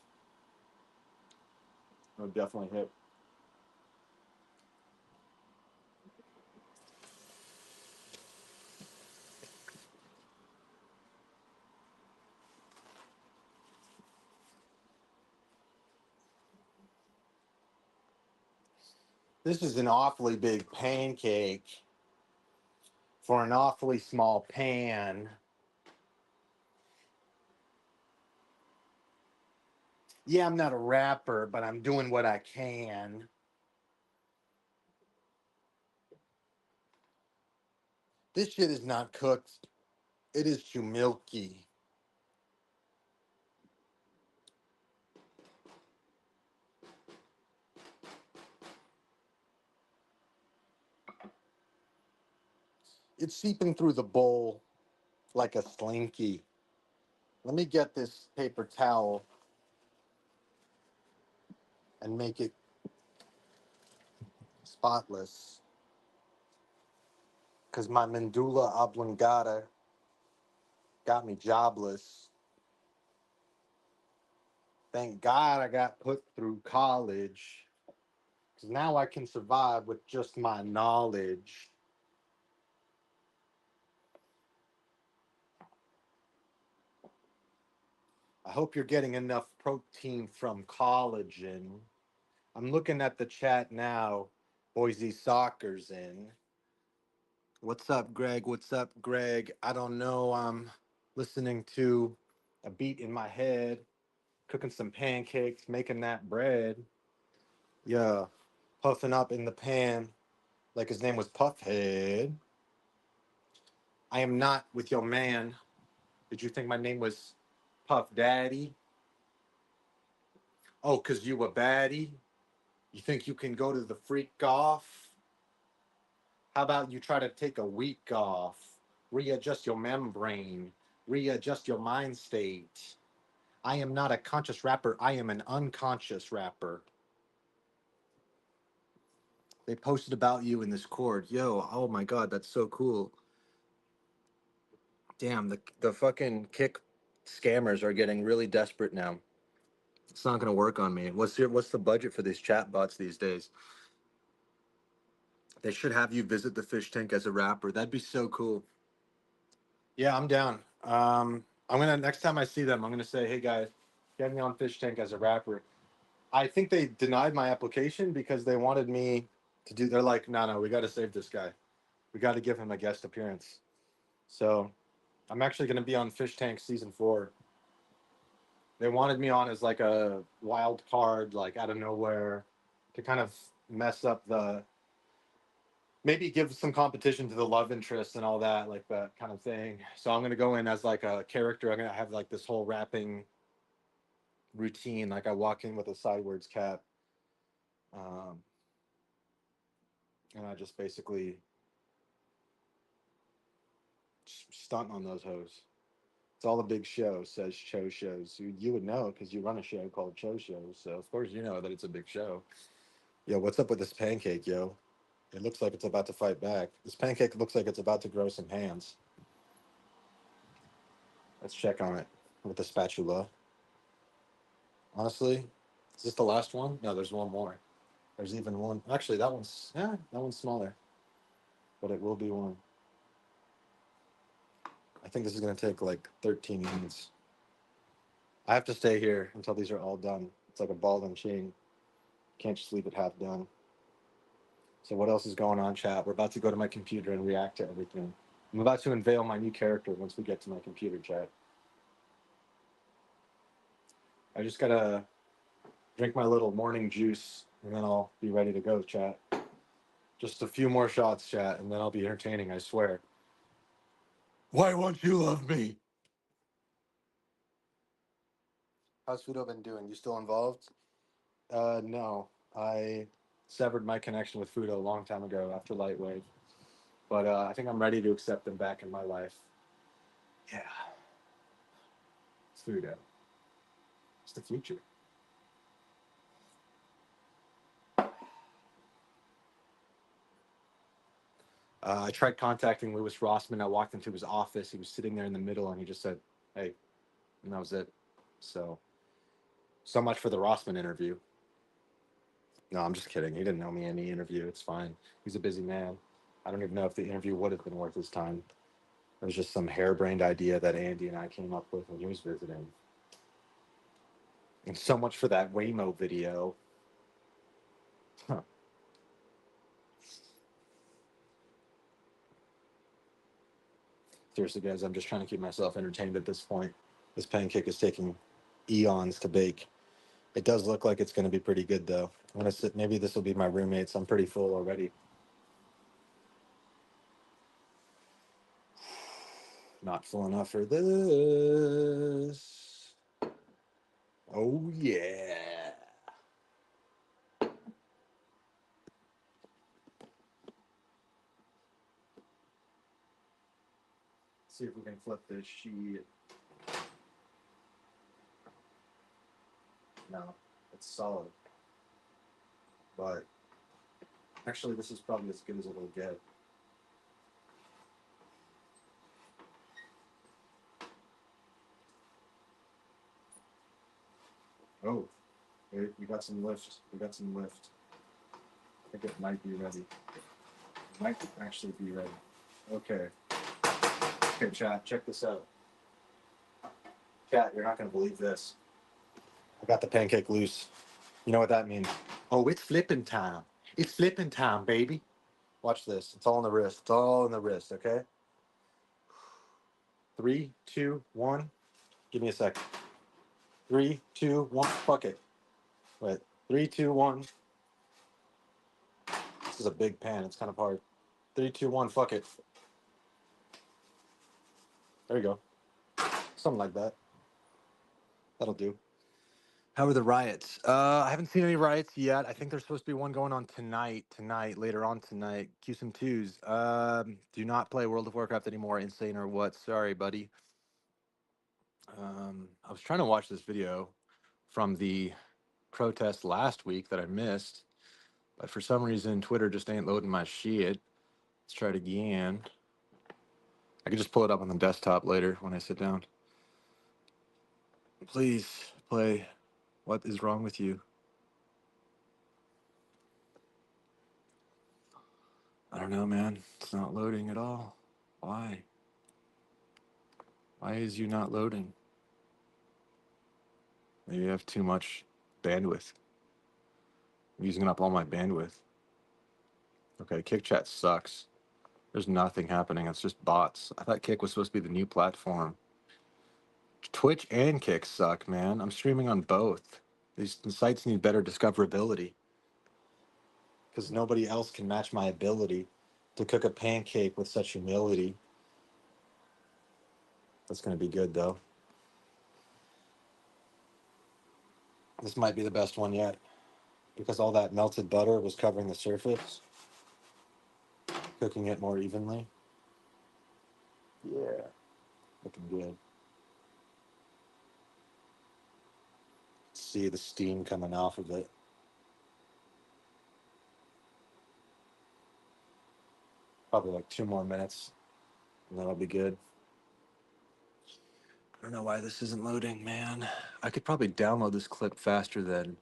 It would definitely hit. This is an awfully big pancake for an awfully small pan. Yeah, I'm not a rapper, but I'm doing what I can. This shit is not cooked. It is too milky. It's seeping through the bowl like a slinky. Let me get this paper towel and make it spotless. Because my medulla oblongata got me jobless. Thank God I got put through college. Because now I can survive with just my knowledge. I hope you're getting enough protein from collagen. I'm looking at the chat now. Boise Soccer's in. What's up, Greg? What's up, Greg? I don't know. I'm listening to a beat in my head, cooking some pancakes, making that bread. Yeah, puffing up in the pan like his name was Puffhead. I am not with your man. Did you think my name was Puff Daddy? Oh, because you a baddie? You think you can go to the freak off? How about you try to take a week off? Readjust your membrane, readjust your mind state. I am not a conscious rapper, I am an unconscious rapper. They posted about you in this chord. Yo, oh my god, that's so cool. Damn, the fucking kick scammers are getting really desperate now. It's not gonna work on me. What's the budget for these chat bots these days? They should have you visit the fish tank as a rapper. That'd be so cool. Yeah, I'm down. I'm gonna next time I see them, I'm gonna say, hey guys, get me on fish tank as a rapper. I think they denied my application because they wanted me to do. They're like, no, we got to save this guy. We got to give him a guest appearance. So I'm actually going to be on Fish Tank season 4. They wanted me on as like a wild card, like out of nowhere, to kind of mess up the, maybe give some competition to the love interest and all that, like that kind of thing. So I'm going to go in as like a character. I'm going to have like this whole rapping routine. Like I walk in with a sideways cap. Um, and I just basically stunt on those hoes. It's all a big show, says Cho Shows. You would know because you run a show called Cho Shows. So, of course, you know that it's a big show. Yo, what's up with this pancake, yo? It looks like it's about to fight back. This pancake looks like it's about to grow some hands. Let's check on it with the spatula. Honestly, is this the last one? No, there's one more. There's even one. Actually, that one's smaller, but it will be one. I think this is going to take like 13 minutes. I have to stay here until these are all done. It's like a ball and chain. Can't just leave it half done. So what else is going on, chat? We're about to go to my computer and react to everything. I'm about to unveil my new character once we get to my computer, chat. I just gotta drink my little morning juice and then I'll be ready to go, chat. Just a few more shots, chat, and then I'll be entertaining, I swear. Why won't you love me? How's Fudo been doing? You still involved? No. I severed my connection with Fudo a long time ago after Lightwave. But I think I'm ready to accept them back in my life. Yeah. It's Fudo. It's the future. I tried contacting Louis Rossman. I walked into his office. He was sitting there in the middle, and he just said, "Hey," and that was it. So much for the Rossman interview. No, I'm just kidding. He didn't know me in the interview. It's fine. He's a busy man. I don't even know if the interview would have been worth his time. It was just some harebrained idea that Andy and I came up with when he was visiting. And so much for that Waymo video. Huh. Seriously, guys, I'm just trying to keep myself entertained at this point. This pancake is taking eons to bake. It does look like it's going to be pretty good, though. I'm gonna sit. Maybe this will be my roommates. I'm pretty full already. Not full enough for this. Oh yeah. See if we can flip this sheet. No, it's solid. But actually, this is probably as good as it'll get. Oh, wait, we got some lift. We got some lift. I think it might be ready. It might actually be ready. Okay. Okay, chat, check this out. Chat, you're not going to believe this. I got the pancake loose. You know what that means? Oh, it's flipping time. It's flipping time, baby. Watch this. It's all in the wrist. It's all in the wrist, okay? 3, 2, 1. Give me a sec. 3, 2, 1. Fuck it. Wait. 3, 2, 1. This is a big pan. It's kind of hard. 3, 2, 1. Fuck it. There you go. Something like that. That'll do. How are the riots? I haven't seen any riots yet. I think there's supposed to be one going on tonight, later on tonight. Q some twos. Do not play World of Warcraft anymore, insane or what? Sorry, buddy. I was trying to watch this video from the protest last week that I missed, but for some reason Twitter just ain't loading my shit. Let's try it again. I could just pull it up on the desktop later when I sit down. Please play What Is Wrong With You? I don't know, man. It's not loading at all. Why? Why is you not loading? Maybe I have too much bandwidth. I'm using up all my bandwidth. Okay, Kick Chat sucks. There's nothing happening. It's just bots. I thought Kick was supposed to be the new platform. Twitch and Kick suck, man. I'm streaming on both. These sites need better discoverability because nobody else can match my ability to cook a pancake with such humility. That's going to be good, though. This might be the best one yet because all that melted butter was covering the surface, cooking it more evenly. Yeah, looking good. See the steam coming off of it. Probably like 2 more minutes, and that'll be good. I don't know why this isn't loading, man. I could probably download this clip faster than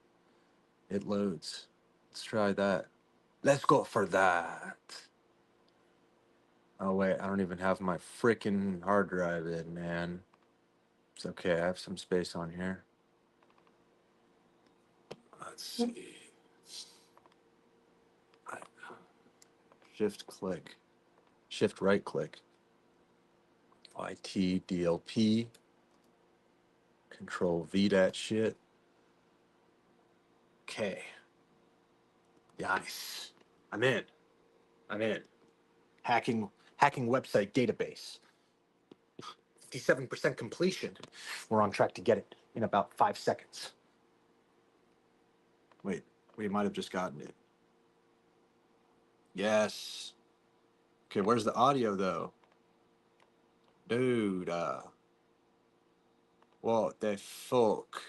it loads. Let's try that. Let's go for that. Oh, wait, I don't even have my freaking hard drive in, man. It's okay, I have some space on here. Let's see. Shift click. Shift right click. YT DLP. Control V that shit. Okay. Nice. I'm in. I'm in. Hacking website database. 57% completion. We're on track to get it in about 5 seconds. Wait, we might have just gotten it. Yes. Okay, where's the audio though? Dude, what the fuck?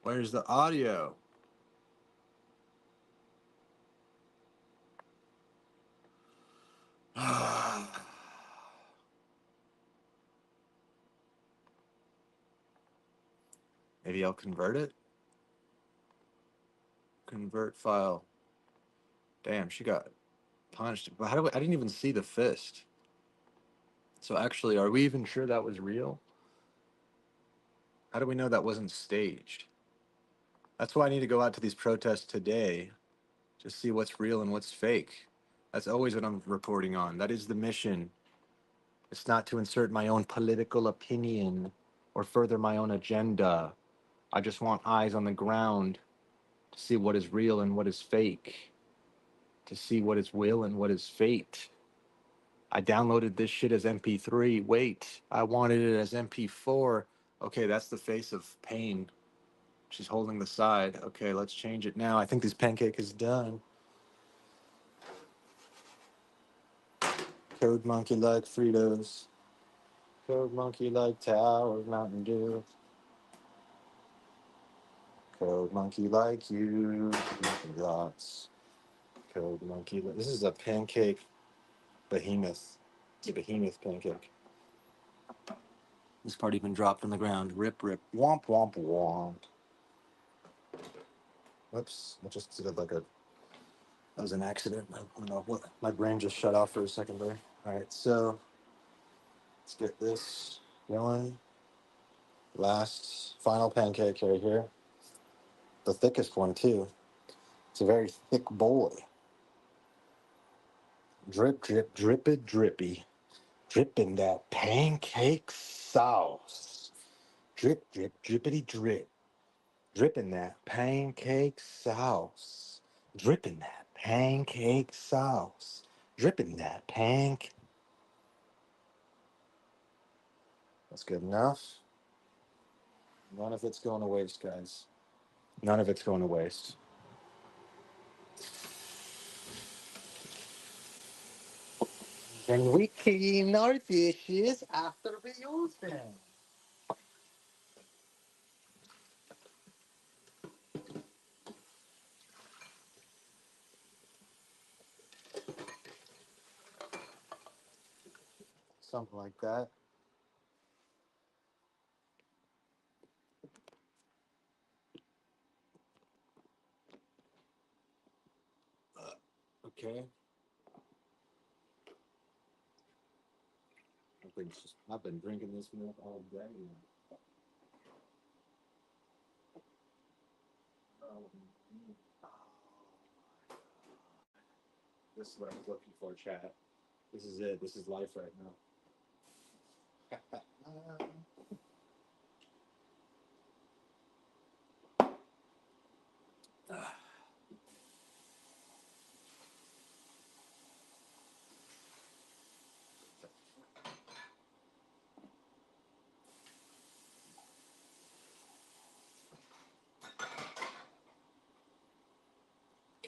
Where's the audio? Maybe I'll convert it. Convert file. Damn, she got punched. But I didn't even see the fist. So actually, are we even sure that was real? How do we know that wasn't staged? That's why I need to go out to these protests today to see what's real and what's fake. That's always what I'm reporting on. That is the mission. It's not to insert my own political opinion or further my own agenda. I just want eyes on the ground to see what is real and what is fake, to see what is will and what is fate. I downloaded this shit as MP3. Wait, I wanted it as MP4. Okay, that's the face of pain. She's holding the side. Okay, let's change it now. I think this pancake is done. Code monkey like Fritos. Code monkey like Tower Mountain Dew. Code monkey like you. Lots. Code monkey. This is a pancake behemoth. It's a behemoth pancake. This part even dropped on the ground. Rip, rip. Womp, womp, womp. Whoops. I just did like a. That was an accident. I don't know what. My brain just shut off for a second there. All right, so let's get this going. Last final pancake right here. The thickest one, too. It's a very thick boy. Drip, drip, drippy, drippy. Dripping that pancake sauce. Drip, drip, drippity, drip. Dripping that pancake sauce. Dripping that pancake sauce. Dripping that pank. That's good enough. None of it's going to waste, guys. None of it's going to waste. And we clean our dishes after we use them. Something like that. Okay. I've been drinking this milk all day. Oh, this is what I was looking for, chat. This is it. This is life right now.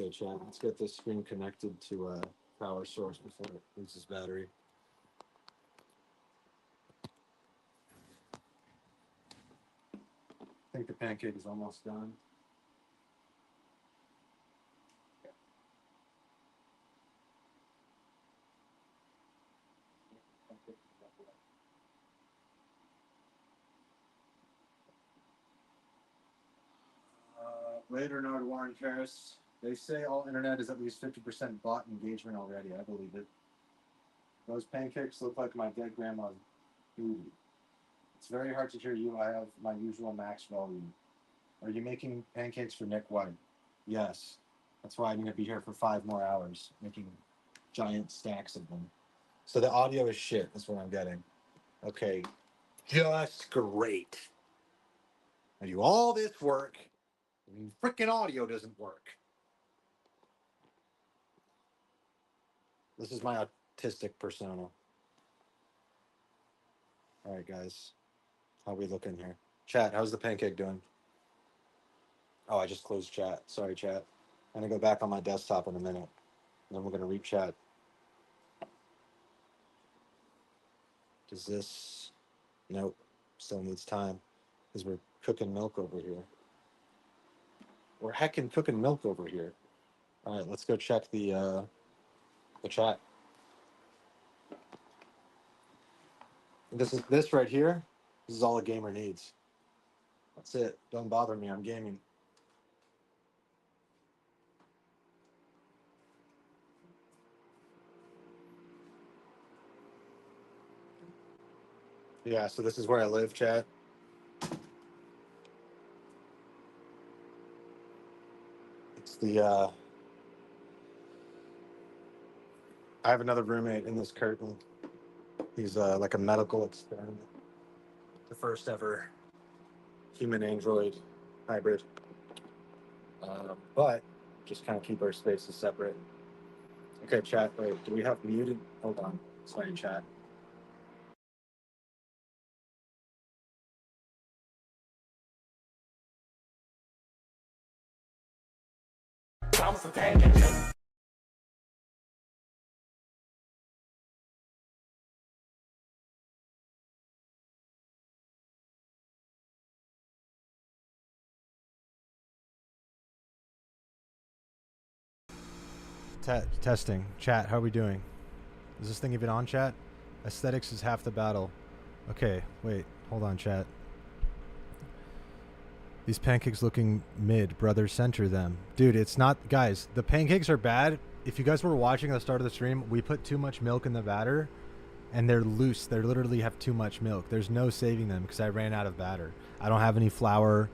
Okay, chat. Let's get this screen connected to a power source before it loses battery. I think the pancake is almost done. Later, noted Warren Ferris. They say all internet is at least 50% bot engagement already. I believe it. Those pancakes look like my dead grandma's booty. It's very hard to hear you. I have my usual max volume. Are you making pancakes for Nick White? Yes. That's why I'm going to be here for 5 more hours making giant stacks of them. So the audio is shit. That's what I'm getting. Okay. Just great. I do all this work and freaking audio doesn't work. This is my autistic persona. All right, guys. How we looking here? Chat, how's the pancake doing? Oh, I just closed chat. Sorry, chat. I'm going to go back on my desktop in a minute. And then we're going to re-chat. Does this... Nope. Still needs time. Because we're cooking milk over here. We're heckin' cooking milk over here. All right, let's go check the chat. This right here. This is all a gamer needs. That's it. Don't bother me. I'm gaming. Yeah, so this is where I live, chat. It's the I have another roommate in this curtain. He's like a medical experiment. The first ever human android hybrid. But just kind of keep our spaces separate. Okay, chat. Wait, do we have muted? Hold on. Sorry, chat. Testing. Chat, how are we doing? Is this thing even on, chat? Aesthetics is half the battle. Okay, wait. Hold on, chat. These pancakes looking mid. Brother, center them. Dude, it's not... Guys, the pancakes are bad. If you guys were watching at the start of the stream, we put too much milk in the batter, and they're loose. They literally have too much milk. There's no saving them because I ran out of batter. I don't have any flour.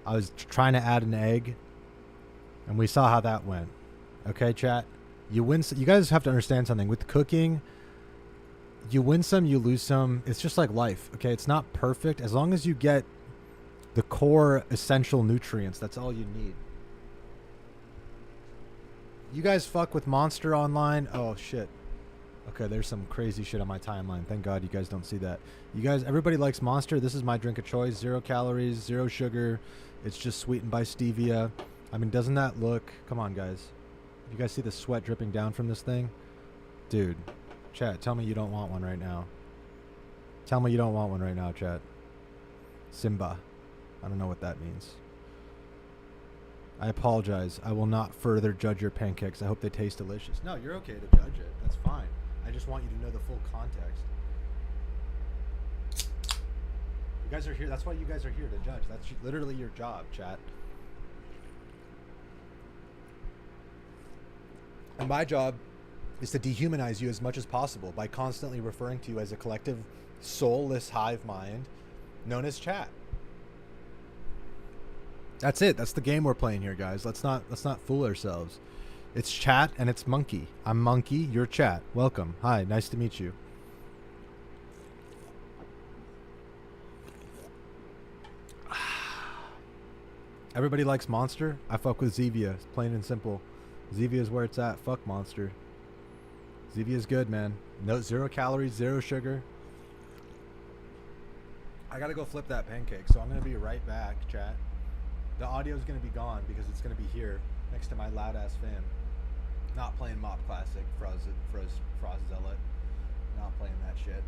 I was trying to add an egg, and we saw how that went. Okay, chat? You win. You guys have to understand something. With cooking, you win some, you lose some. It's just like life, okay? It's not perfect. As long as you get the core essential nutrients, that's all you need. You guys fuck with Monster online? Oh, shit. Okay, there's some crazy shit on my timeline. Thank God you guys don't see that. You guys, everybody likes Monster. This is my drink of choice. 0 calories, 0 sugar. It's just sweetened by stevia. I mean, doesn't that look... Come on, guys. You guys see the sweat dripping down from this thing? Dude, chat, tell me you don't want one right now. Tell me you don't want one right now, chat. Simba. I don't know what that means. I apologize. I will not further judge your pancakes. I hope they taste delicious. No, you're okay to judge it. That's fine. I just want you to know the full context. You guys are here. That's why you guys are here to judge. That's literally your job, chat. And my job is to dehumanize you as much as possible by constantly referring to you as a collective, soulless hive mind known as chat. That's it. That's the game we're playing here, guys. Let's not fool ourselves. It's chat and it's monkey. I'm monkey. You're chat. Welcome. Hi. Nice to meet you. Everybody likes Monster. I fuck with Zevia. It's plain and simple. Zevia is where it's at. Fuck Monster. Zevia is good, man. No, 0 calories, 0 sugar. I gotta go flip that pancake, so I'm gonna be right back, chat. The audio is gonna be gone because it's gonna be here next to my loud ass fan. Not playing Mop Classic, Frozzelet. Not playing that shit.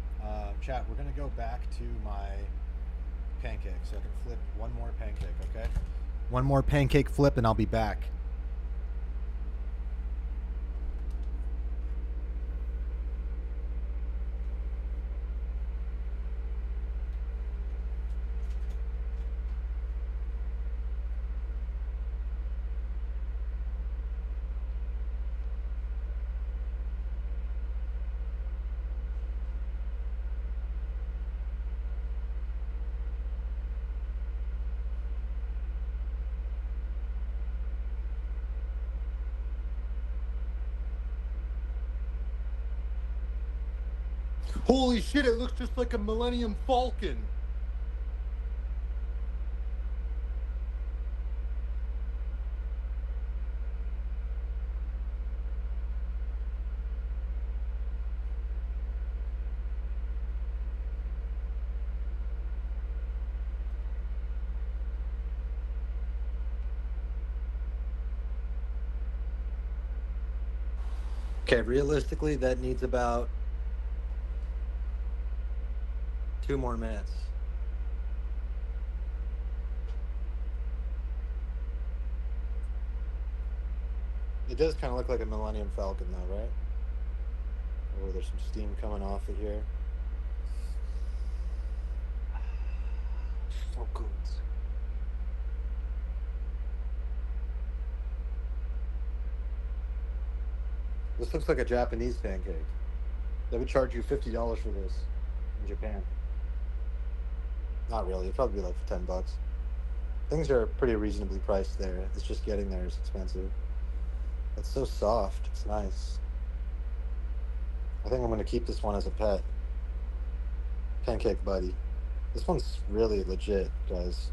Chat, we're gonna go back to my pancake, so I can flip one more pancake, okay? One more pancake flip, and I'll be back. Holy shit, it looks just like a Millennium Falcon. Okay, realistically, that needs about 2 more minutes. It does kind of look like a Millennium Falcon, though, right? Oh, there's some steam coming off of here. So good. This looks like a Japanese pancake. They would charge you $50 for this in Japan. Not really. It'd probably be like $10. Things are pretty reasonably priced there. It's just getting there is expensive. It's so soft. It's nice. I think I'm going to keep this one as a pet. Pancake Buddy. This one's really legit, guys.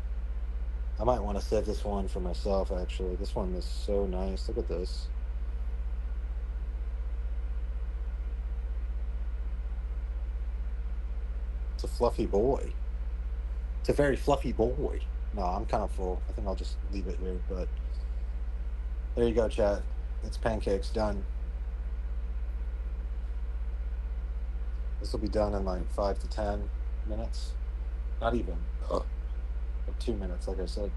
I might want to save this one for myself, actually. This one is so nice. Look at this. It's a fluffy boy. It's a very fluffy boy. No, I'm kind of full. I think I'll just leave it here. But there you go, chat. It's Pancakes done. This will be done in like 5 to 10 minutes. Not even. Like 2 minutes, like I said.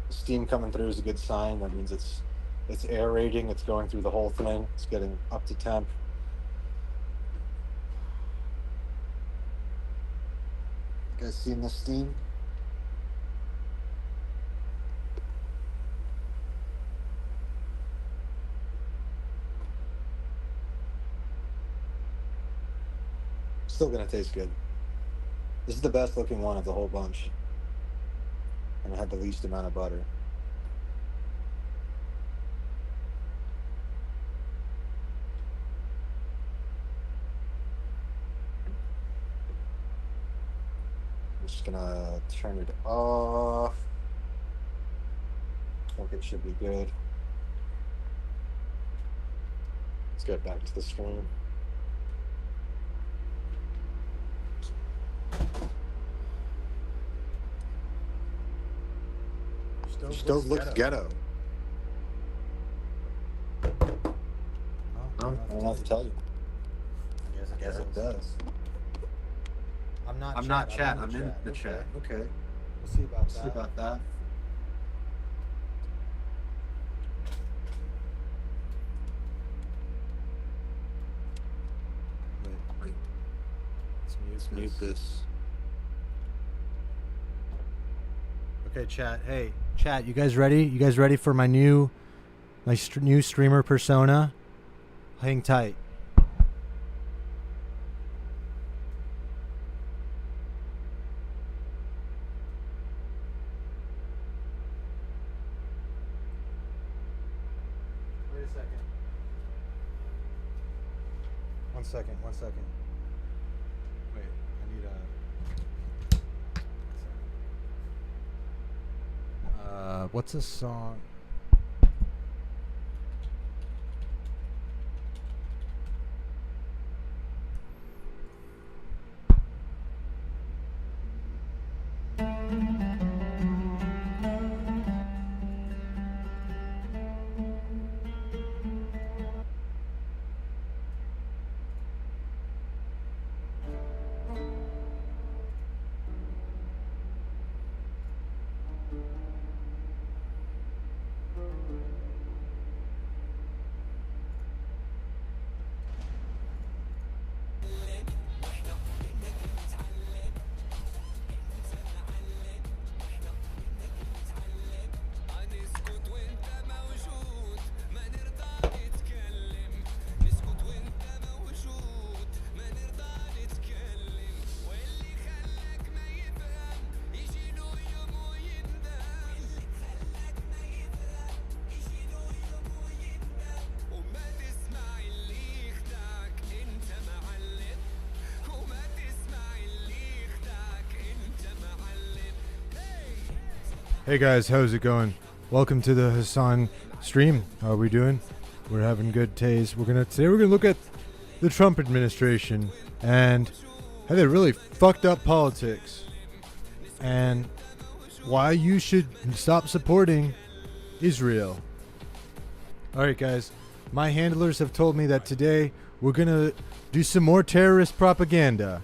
The steam coming through is a good sign. That means it's aerating. It's going through the whole thing. It's getting up to temp. You guys seen this steam? Still gonna taste good. This is the best looking one of the whole bunch. And it had the least amount of butter. I'm just gonna turn it off. I think it should be good. Let's get back to the stream. Stove looks ghetto. I don't have to tell you. I guess it does. I'm not chat. I'm in the chat. Okay. We'll see about that. Wait. Let's Mute this. Okay, chat. Hey, chat. You guys ready? You guys ready for my new streamer persona? Hang tight. Wait a second. One second. Wait, I need what's this song? Hey guys, how's it going? Welcome to the Hassan stream. How are we doing? We're having good days. Today we're gonna look at the Trump administration and how they really fucked up politics and why you should stop supporting Israel. Alright guys, my handlers have told me that today we're gonna do some more terrorist propaganda.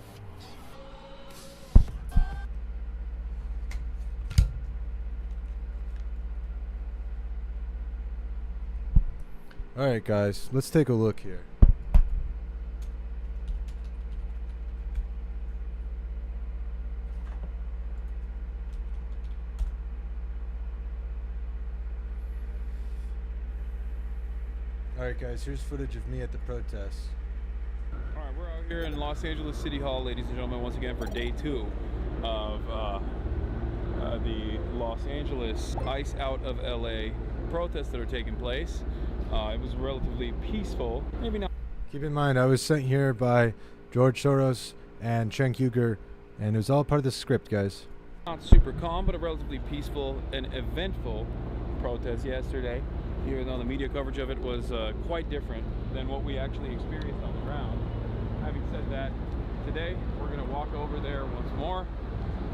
Alright guys, let's take a look here. Alright guys, here's footage of me at the protests. Alright, we're out here in Los Angeles City Hall, ladies and gentlemen, once again for day 2 of the Los Angeles Ice Out of LA protests that are taking place. It was relatively peaceful, maybe not. Keep in mind, I was sent here by George Soros and Cenk Uygur, and it was all part of the script, guys. Not super calm, but a relatively peaceful and eventful protest yesterday, even though the media coverage of it was quite different than what we actually experienced on the ground. Having said that, today we're going to walk over there once more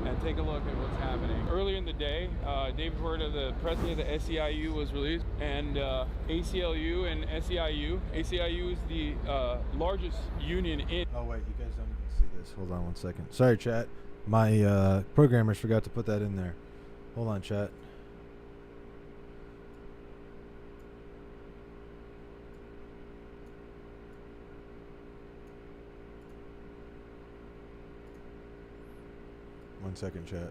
and take a look at what's happening. Earlier in the day, David Huerta, the president of the SEIU, was released, and ACLU and SEIU. ACIU is the largest union in... Oh, wait, you guys don't even see this. Hold on one second. Sorry, chat. My programmers forgot to put that in there. Hold on, chat. One second, chat.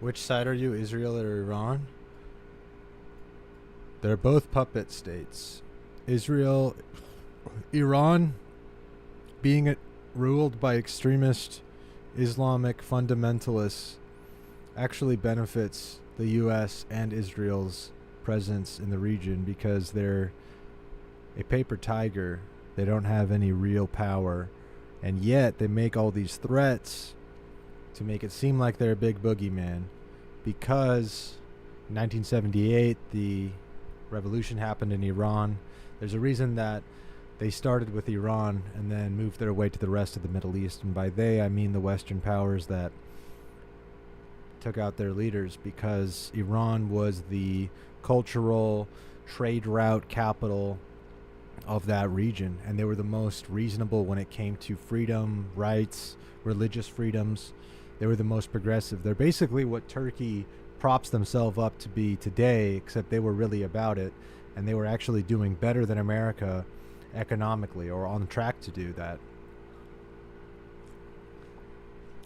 Which side are you, Israel or Iran? They're both puppet states. Iran being ruled by extremist Islamic fundamentalists actually benefits the U.S. and Israel's presence in the region because they're a paper tiger. They don't have any real power, and yet they make all these threats to make it seem like they're a big boogeyman, because in 1978 the revolution happened in Iran. There's a reason that they started with Iran and then moved their way to the rest of the Middle East. And by they, I mean the Western powers that took out their leaders, because Iran was the cultural trade route capital of that region. And they were the most reasonable when it came to freedom, rights, religious freedoms. They were the most progressive. They're basically what Turkey props themselves up to be today, except they were really about it. And they were actually doing better than America economically, or on track to do that.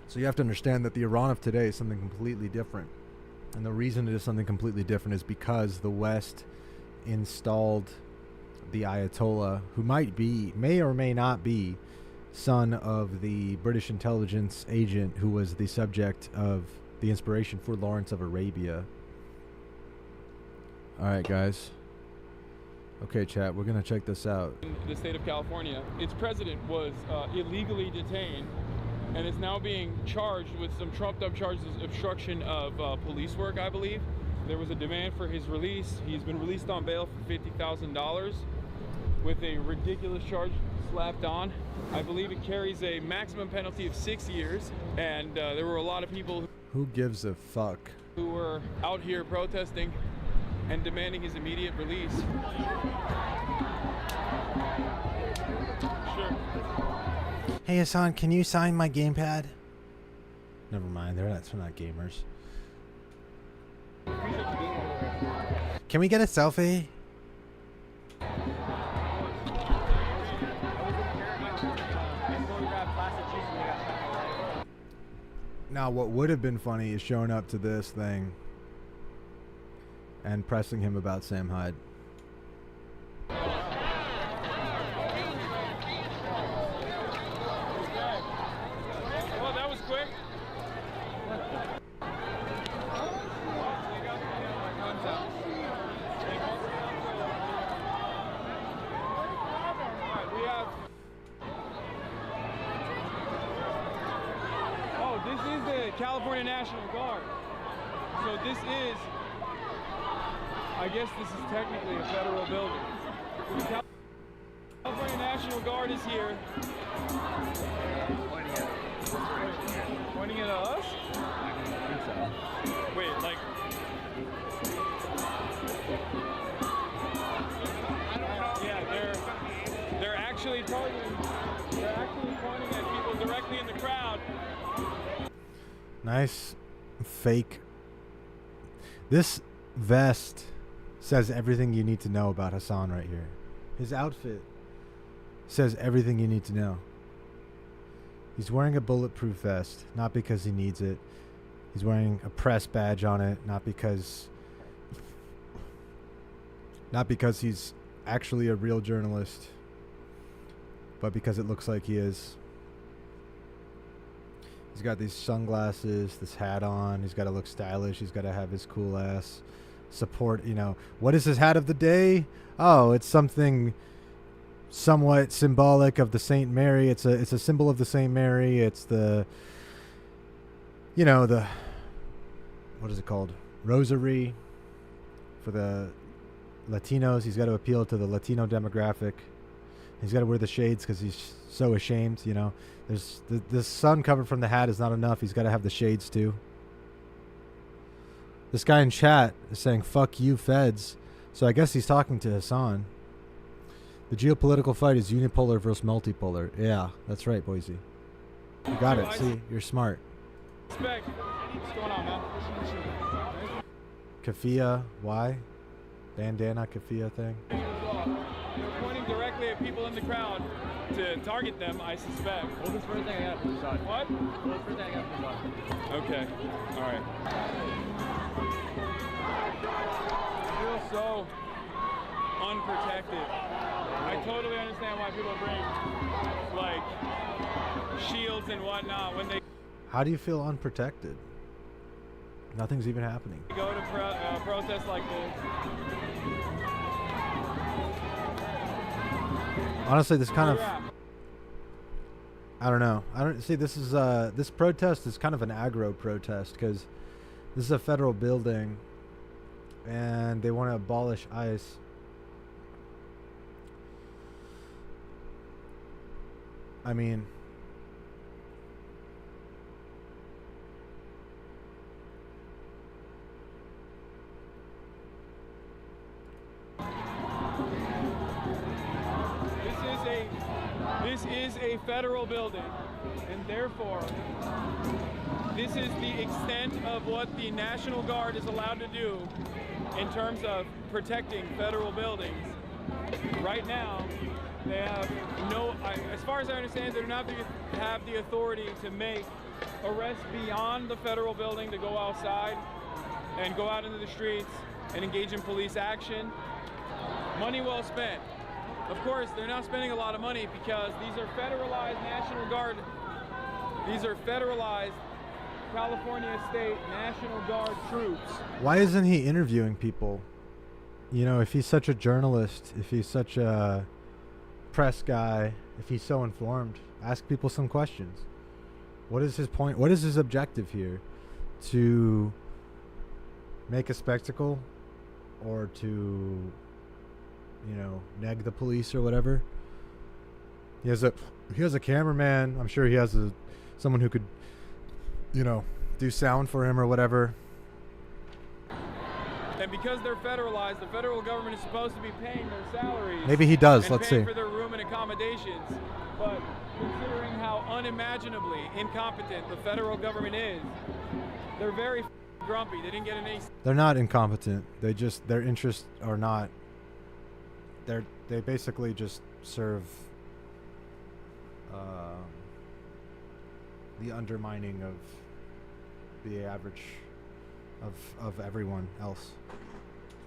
So you have to understand that the Iran of today is something completely different. And the reason it is something completely different is because the West installed the Ayatollah, who may or may not be, son of the British intelligence agent who was the subject of the inspiration for Lawrence of Arabia. Alright, guys. Okay, chat, we're going to check this out. In the state of California, its president was illegally detained and is now being charged with some trumped-up charges of obstruction of police work, I believe. There was a demand for his release. He's been released on bail for $50,000 with a ridiculous charge slapped on. I believe it carries a maximum penalty of 6 years, and there were a lot of people who gives a fuck who were out here protesting and demanding his immediate release. Sure. Hey Hassan, can you sign my gamepad? Never mind, they're not gamers. Can we get a selfie? Now, what would have been funny is showing up to this thing and pressing him about Sam Hyde. Well, that was quick. This is the California National Guard. So this is, I guess this is technically a federal building. The California National Guard is here. Pointing at us? I don't think so. Wait, like... Yeah, they're actually targeting, they're actually pointing at people directly in the crowd. Nice fake. This vest says everything you need to know about Hassan right here. His outfit says everything you need to know. He's wearing a bulletproof vest, not because he needs it. He's wearing a press badge on it, not because he's actually a real journalist. but because it looks like he is. He's got these sunglasses, this hat on. He's got to look stylish. He's got to have his cool ass support. You know, what is his hat of the day? Oh, it's something somewhat symbolic of the Saint Mary. It's a symbol of the Saint Mary. It's the, you know, the, what is it called? Rosary for the Latinos. He's got to appeal to the Latino demographic. He's got to wear the shades because he's so ashamed, you know. There's the sun covered from the hat is not enough. He's got to have the shades too. This guy in chat is saying, fuck you, feds. So I guess he's talking to Hassan. The geopolitical fight is unipolar versus multipolar. Yeah, that's right, Boise. You got it. See, you're smart. Respect. What's going on, man? Kafia, why? Bandana Kafia thing. You're pointing directly at people in the crowd to target them, I suspect. Well, this first thing I got from the side. What? Well, this first thing I got from the side. Okay. All right. I feel so unprotected. I totally understand why people bring, like, shields and whatnot when they How do you feel unprotected? Nothing's even happening. go to protests like this. Honestly, this kind of, Where you at? I don't know. I don't see this is this protest is kind of an aggro protest because this is a federal building and they want to abolish ICE. I mean, This is a federal building, and therefore, this is the extent of what the National Guard is allowed to do in terms of protecting federal buildings. Right now, they have no, as far as I understand, they do not have the authority to make arrests beyond the federal building, to go outside and go out into the streets and engage in police action. Money well spent. Of course, they're not spending a lot of money because these are federalized National Guard. These are federalized California State National Guard troops. why isn't he interviewing people? You know, if he's such a journalist, if he's such a press guy, if he's so informed, ask people some questions. What is his point? What is his objective here? To make a spectacle or to, you know, neg the police or whatever? He has a cameraman. I'm sure he has someone who could, you know, do sound for him or whatever. And because they're federalized, the federal government is supposed to be paying their salaries. Maybe he does. And Let's paying see. for their room and accommodations. But considering how unimaginably incompetent the federal government is, they're very grumpy. They didn't get an ace. They're not incompetent. They just, their interests are not. They basically just serve the undermining of the average of everyone else.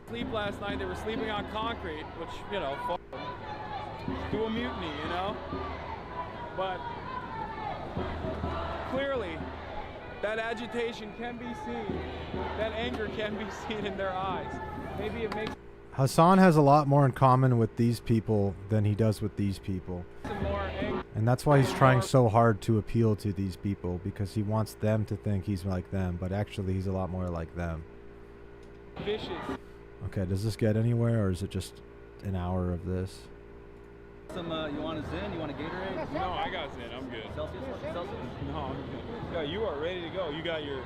Sleep last night. They were sleeping on concrete, which, you know, do a mutiny, you know. But clearly, that agitation can be seen. That anger can be seen in their eyes. Maybe it makes Hassan has a lot more in common with these people than he does with these people. them more angry. And that's why he's trying so hard to appeal to these people, because he wants them to think he's like them, but actually he's a lot more like them. Vicious. Okay, does this get anywhere, or is it just an hour of this? Some, you want a Zen? You want a Gatorade? No, I got Zen. I'm good. Celsius? Celsius? No, I'm good. Yeah, you are ready to go. You got your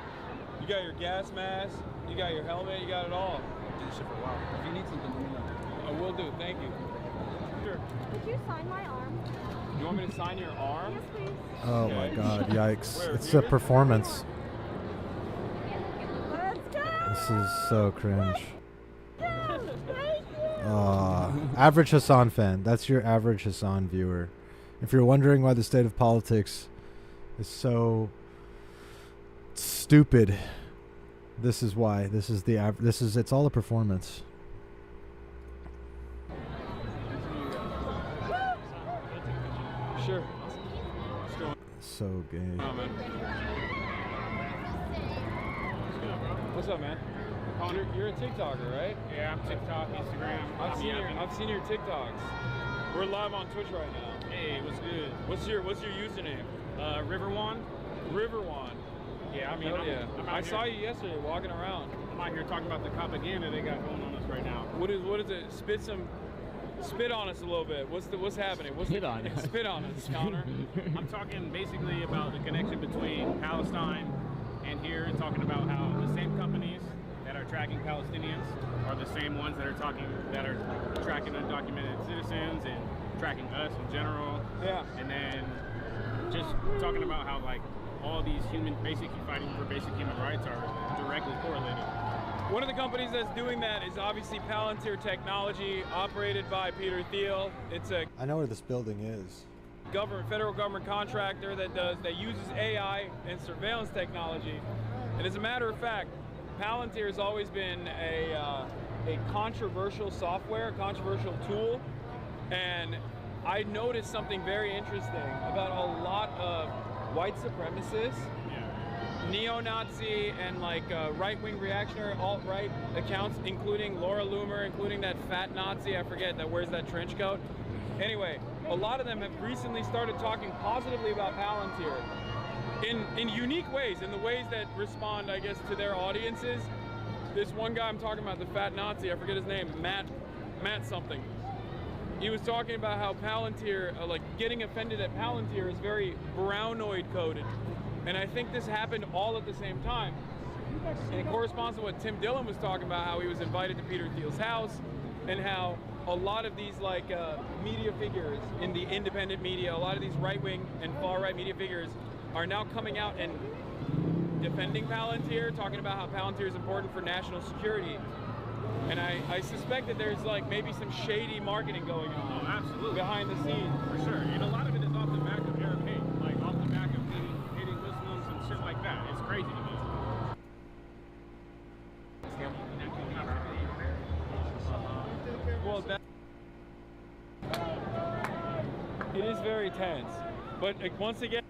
gas mask. You got your helmet. You got it all. Do this shit for a while. If you need something, let me know. I will do. Thank you. Sure. Could you sign my arm? You want me to sign your arm? Yes, please. Oh my Okay. god, yikes. Where, It's here? a performance. Let's go! This is so cringe. Thank you! Average Hassan fan. That's your average Hassan viewer. If you're wondering why the state of politics is so stupid, this is why. This is it's all a performance. sure. What's going So gay. on, man? What's up, man? You're a TikToker, right? Yeah, I'm TikTok, Instagram. I've seen your TikToks. We're live on Twitch right now. Hey, what's good? What's your username? Riverwan. Riverwan. Yeah, I mean, Hell yeah. I saw you yesterday walking around. I'm out here talking about the propaganda they got going on us right now. What is it? Spit on us a little bit. What's happening? Spit on us, Connor. I'm talking basically about the connection between Palestine and here, and talking about how the same companies that are tracking Palestinians are the same ones that are tracking undocumented citizens and tracking us in general. Yeah. And then just talking about how like all these basically fighting for basic human rights are directly correlated. One of the companies that's doing that is obviously Palantir Technology, operated by Peter Thiel. It's a I know where this building is. federal government contractor that uses AI and surveillance technology. And as a matter of fact, Palantir has always been a controversial software, a controversial tool, and I noticed something very interesting about a lot of white supremacists, neo-Nazi, and like right-wing reactionary alt-right accounts, including Laura Loomer, including that fat Nazi, I forget, that wears that trench coat. Anyway, a lot of them have recently started talking positively about Palantir in unique ways, in the ways that respond, I guess, to their audiences. This one guy I'm talking about, the fat Nazi, I forget his name, Matt something. He was talking about how Palantir, like getting offended at Palantir is very brownoid coded. And I think this happened all at the same time. And it corresponds to what Tim Dillon was talking about, how he was invited to Peter Thiel's house, and how a lot of these like media figures in the independent media, a lot of these right-wing and far-right media figures are now coming out and defending Palantir, talking about how Palantir is important for national security. And I suspect that there's like maybe some shady marketing going on. Oh, absolutely. Behind the scenes. For sure. And a lot of it is off the back of Arab hate, like off the back of hating Muslims and shit like that. It's crazy to me. Well, it is very tense. But once again,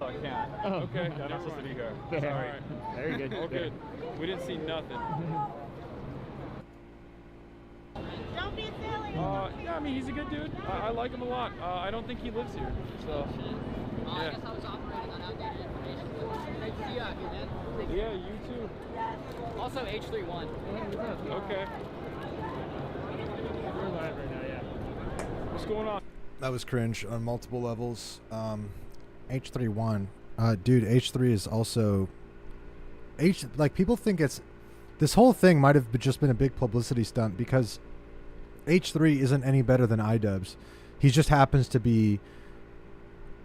I can't. Oh. Okay, I'm not supposed to be here. Fair. All right. Very good. All good. We didn't see nothing. Don't be silly. Yeah, I mean, he's a good dude. I like him a lot. I don't think he lives here. So, I yeah. guess I was operating on outdated information. Great to see you out here, man. Yeah, you too. Also, H31. Okay. We're live right now, yeah. What's going on? That was cringe on multiple levels. H31. Dude, H3 is also like people think it's this whole thing might have just been a big publicity stunt because H3 isn't any better than iDubbbz. He just happens to be,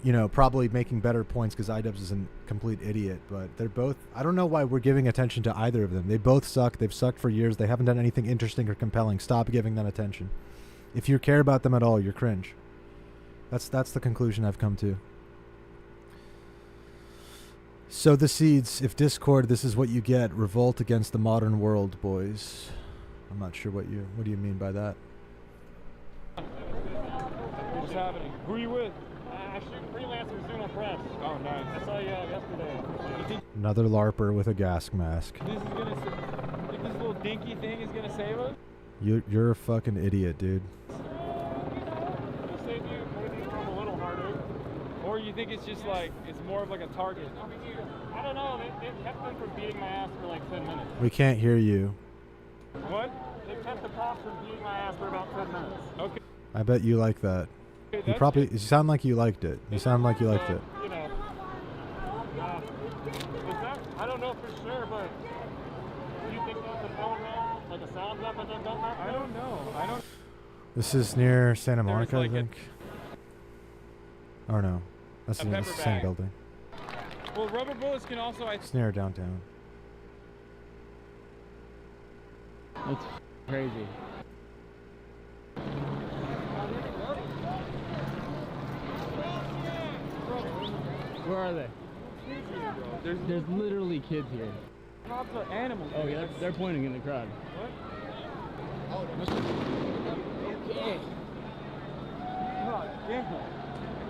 you know, probably making better points because iDubbbz is a complete idiot. But they're both. I don't know why we're giving attention to either of them. They both suck. They've sucked for years. They haven't done anything interesting or compelling. Stop giving them attention. If you care about them at all, you're cringe. That's the conclusion I've come to. Sow the seeds. If Discord, this is what you get. Revolt against the modern world, boys. I'm not sure what do you mean by that. What's happening? Who are you with? I shoot freelancers doing a press. Oh, nice. I saw you yesterday. You think Another LARPer with a gas mask. this is gonna? Think this little dinky thing is gonna save us? You're a fucking idiot, dude. We'll save you maybe from a little heartache. Or you think it's just like it's more of like a target? I don't know. They kept them from beating my ass for like 10 minutes. We can't hear you. What? They kept the cops from beating my ass for about 10 minutes. Okay. I bet you like that. That's You probably good. you sound like you liked it. You sound like you liked it. You know. Is that? I don't know for sure, but do you think that's a phone roll? Like a sound drop at that gun back I there? don't know. I don't. This is near Santa Monica, like I think. Or no, that's A the pepper same bag. building. Well, rubber bullets can also. It's near downtown. That's crazy. Where are they? There's literally kids here. Lots of animals. Oh yeah, they're pointing in the crowd. What? Okay. camera.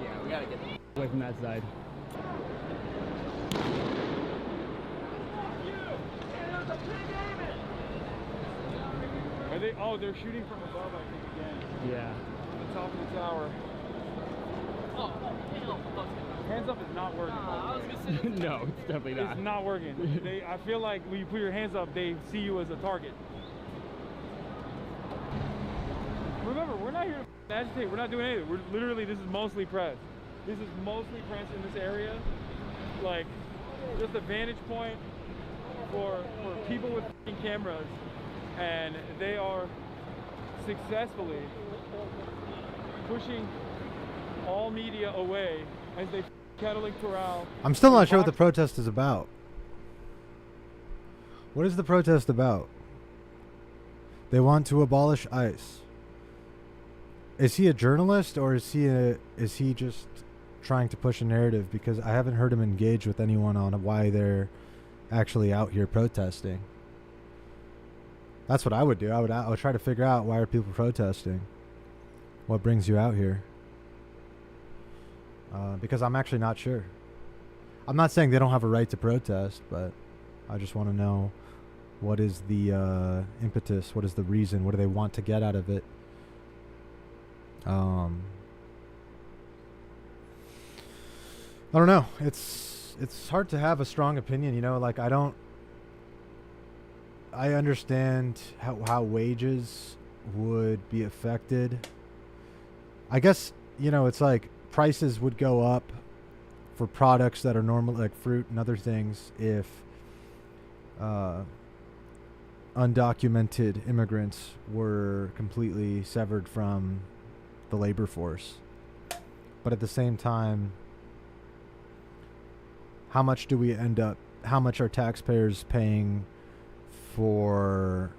Yeah, we gotta get Away from that side. Are they? Oh, they're shooting from above, I think, again. Yeah. On the top of the tower. Hands up is not working. I was gonna say. No, it's definitely not. It's not working. I feel like when you put your hands up, they see you as a target. Remember, we're not here to agitate. We're not doing anything. We're literally, this is mostly press. This is mostly press in this area. Like, just a vantage point for people with cameras. And they are successfully pushing all media away as they kettling corral. I'm still not sure what the protest is about. What is the protest about? They want to abolish ICE. Is he a journalist, or is he just trying to push a narrative? Because I haven't heard him engage with anyone on why they're actually out here protesting. That's what I would do. I would try to figure out, why are people protesting? What brings you out here? Because I'm actually not sure. I'm not saying they don't have a right to protest, but I just want to know, what is the impetus? What is the reason? What do they want to get out of it? I don't know. It's hard to have a strong opinion, you know, like I understand how wages would be affected. I guess, you know, it's like prices would go up for products that are normal, like fruit and other things, if undocumented immigrants were completely severed from the labor force. But at the same time, how much are taxpayers paying for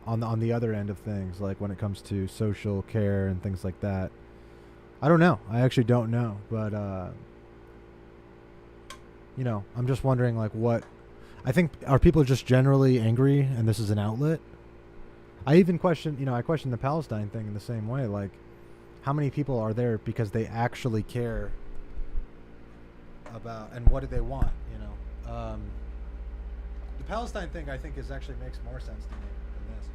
on the other end of things, like when it comes to social care and things like that? I don't know. I actually don't know. But you know, I'm just wondering, like, what I think, are people just generally angry and this is an outlet? I even question the Palestine thing in the same way. Like, how many people are there because they actually care about, and what do they want, you know? The Palestine thing, I think, actually makes more sense to me than this.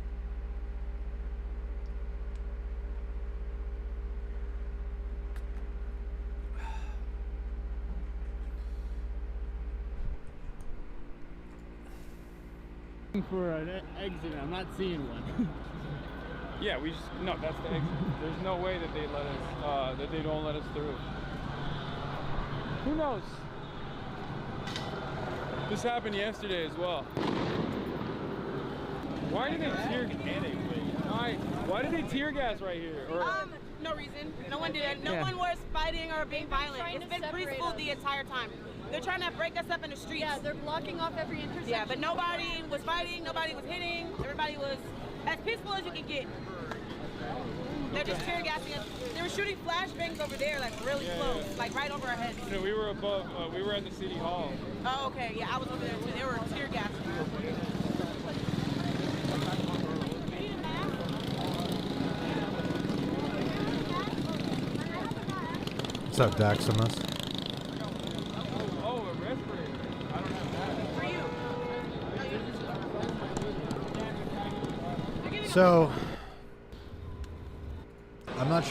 For an exit, I'm not seeing one. Yeah, no, that's the exit. There's no way that they let us, that they don't let us through. Who knows? This happened yesterday as well. Why did they why did they tear gas right here? Or No reason. No one did. No one was fighting or being violent. It's been peaceful the entire time. They're trying to break us up in the streets. Yeah, they're blocking off every intersection. Yeah, but nobody was fighting. Nobody was hitting. Everybody was as peaceful as you can get. They're just tear gassing us. They were shooting flashbangs over there, like really close, like right over our heads. You know, we were above. We were at the city hall. Oh, okay. Yeah, I was over there too. They were tear gassing. What's up, Daximus? Oh, a respirator. I don't have that. For you. So, I'm not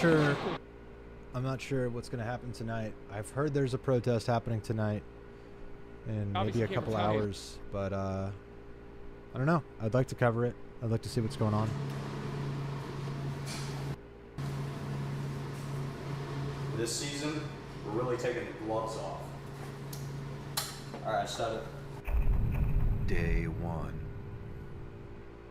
sure what's going to happen tonight. I've heard there's a protest happening tonight in maybe a couple hours, but I don't know. I'd like to cover it. I'd like to see what's going on. This season, we're really taking the gloves off. All right, set it. Day 1.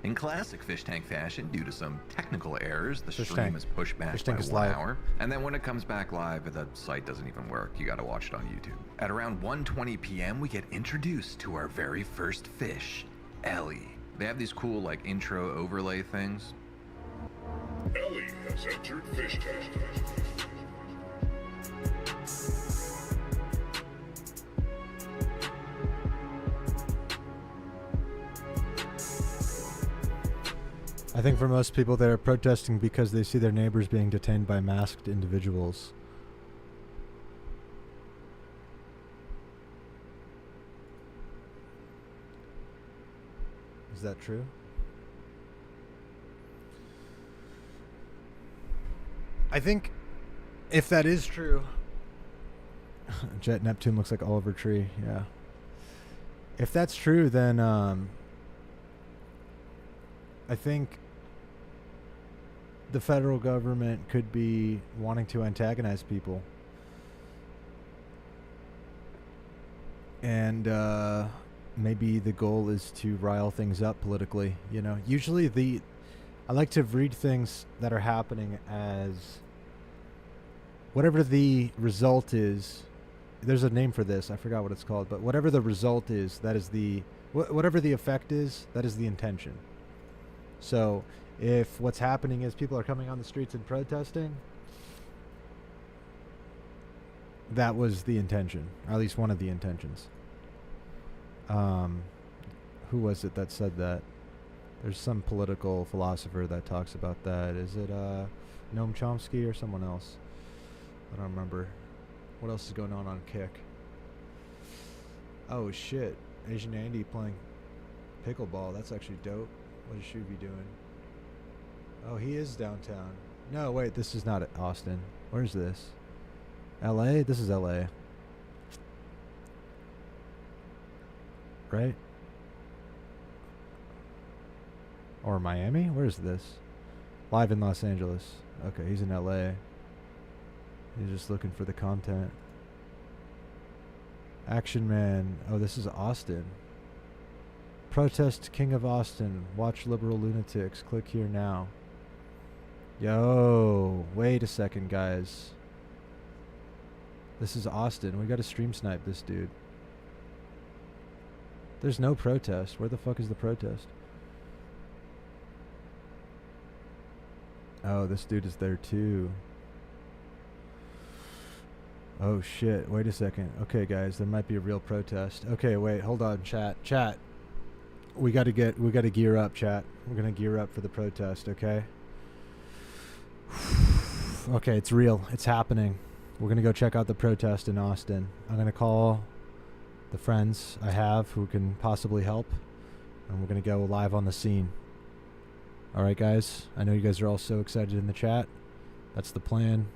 In classic fish tank fashion, due to some technical errors, the stream is pushed back by 1 hour. And then when it comes back live, the site doesn't even work. You gotta watch it on YouTube. At around 1:20 p.m., we get introduced to our very first fish, Ellie. They have these cool, like, intro overlay things. Ellie has entered fish tank. I I think for most people, they're protesting because they see their neighbors being detained by masked individuals. Is that true? I think if that is true, Jet Neptune looks like Oliver Tree. Yeah. If that's true, then I think the federal government could be wanting to antagonize people. And maybe the goal is to rile things up politically. You know, usually I like to read things that are happening as whatever the result is. There's a name for this. I forgot what it's called, but whatever the result is, that is whatever the effect is, that is the intention. So if what's happening is people are coming on the streets and protesting, that was the intention, or at least one of the intentions. Who was it that said that? There's some political philosopher that talks about that. Is it Noam Chomsky or someone else? I don't remember. What else is going on Kick? Oh shit, Asian Andy playing pickleball. That's actually dope. What is Shuvi doing? Oh, he is downtown. No, wait, this is not Austin. Where's this? LA? This is LA. Right? Or Miami? Where's this? Live in Los Angeles. Okay, he's in LA. He's just looking for the content. Action Man. Oh, this is Austin. Protest King of Austin. Watch liberal lunatics. Click here now. Yo, wait a second, guys. This is Austin. We gotta stream snipe this dude. There's no protest. Where the fuck is the protest? Oh, this dude is there too. Oh shit, wait a second. Okay guys, there might be a real protest. Okay, wait, hold on, chat. We gotta gear up, chat. We're gonna gear up for the protest, okay? Okay, it's real. It's happening. We're gonna go check out the protest in Austin. I'm gonna call the friends I have who can possibly help, and we're gonna go live on the scene. Alright guys, I know you guys are all so excited in the chat. That's the plan.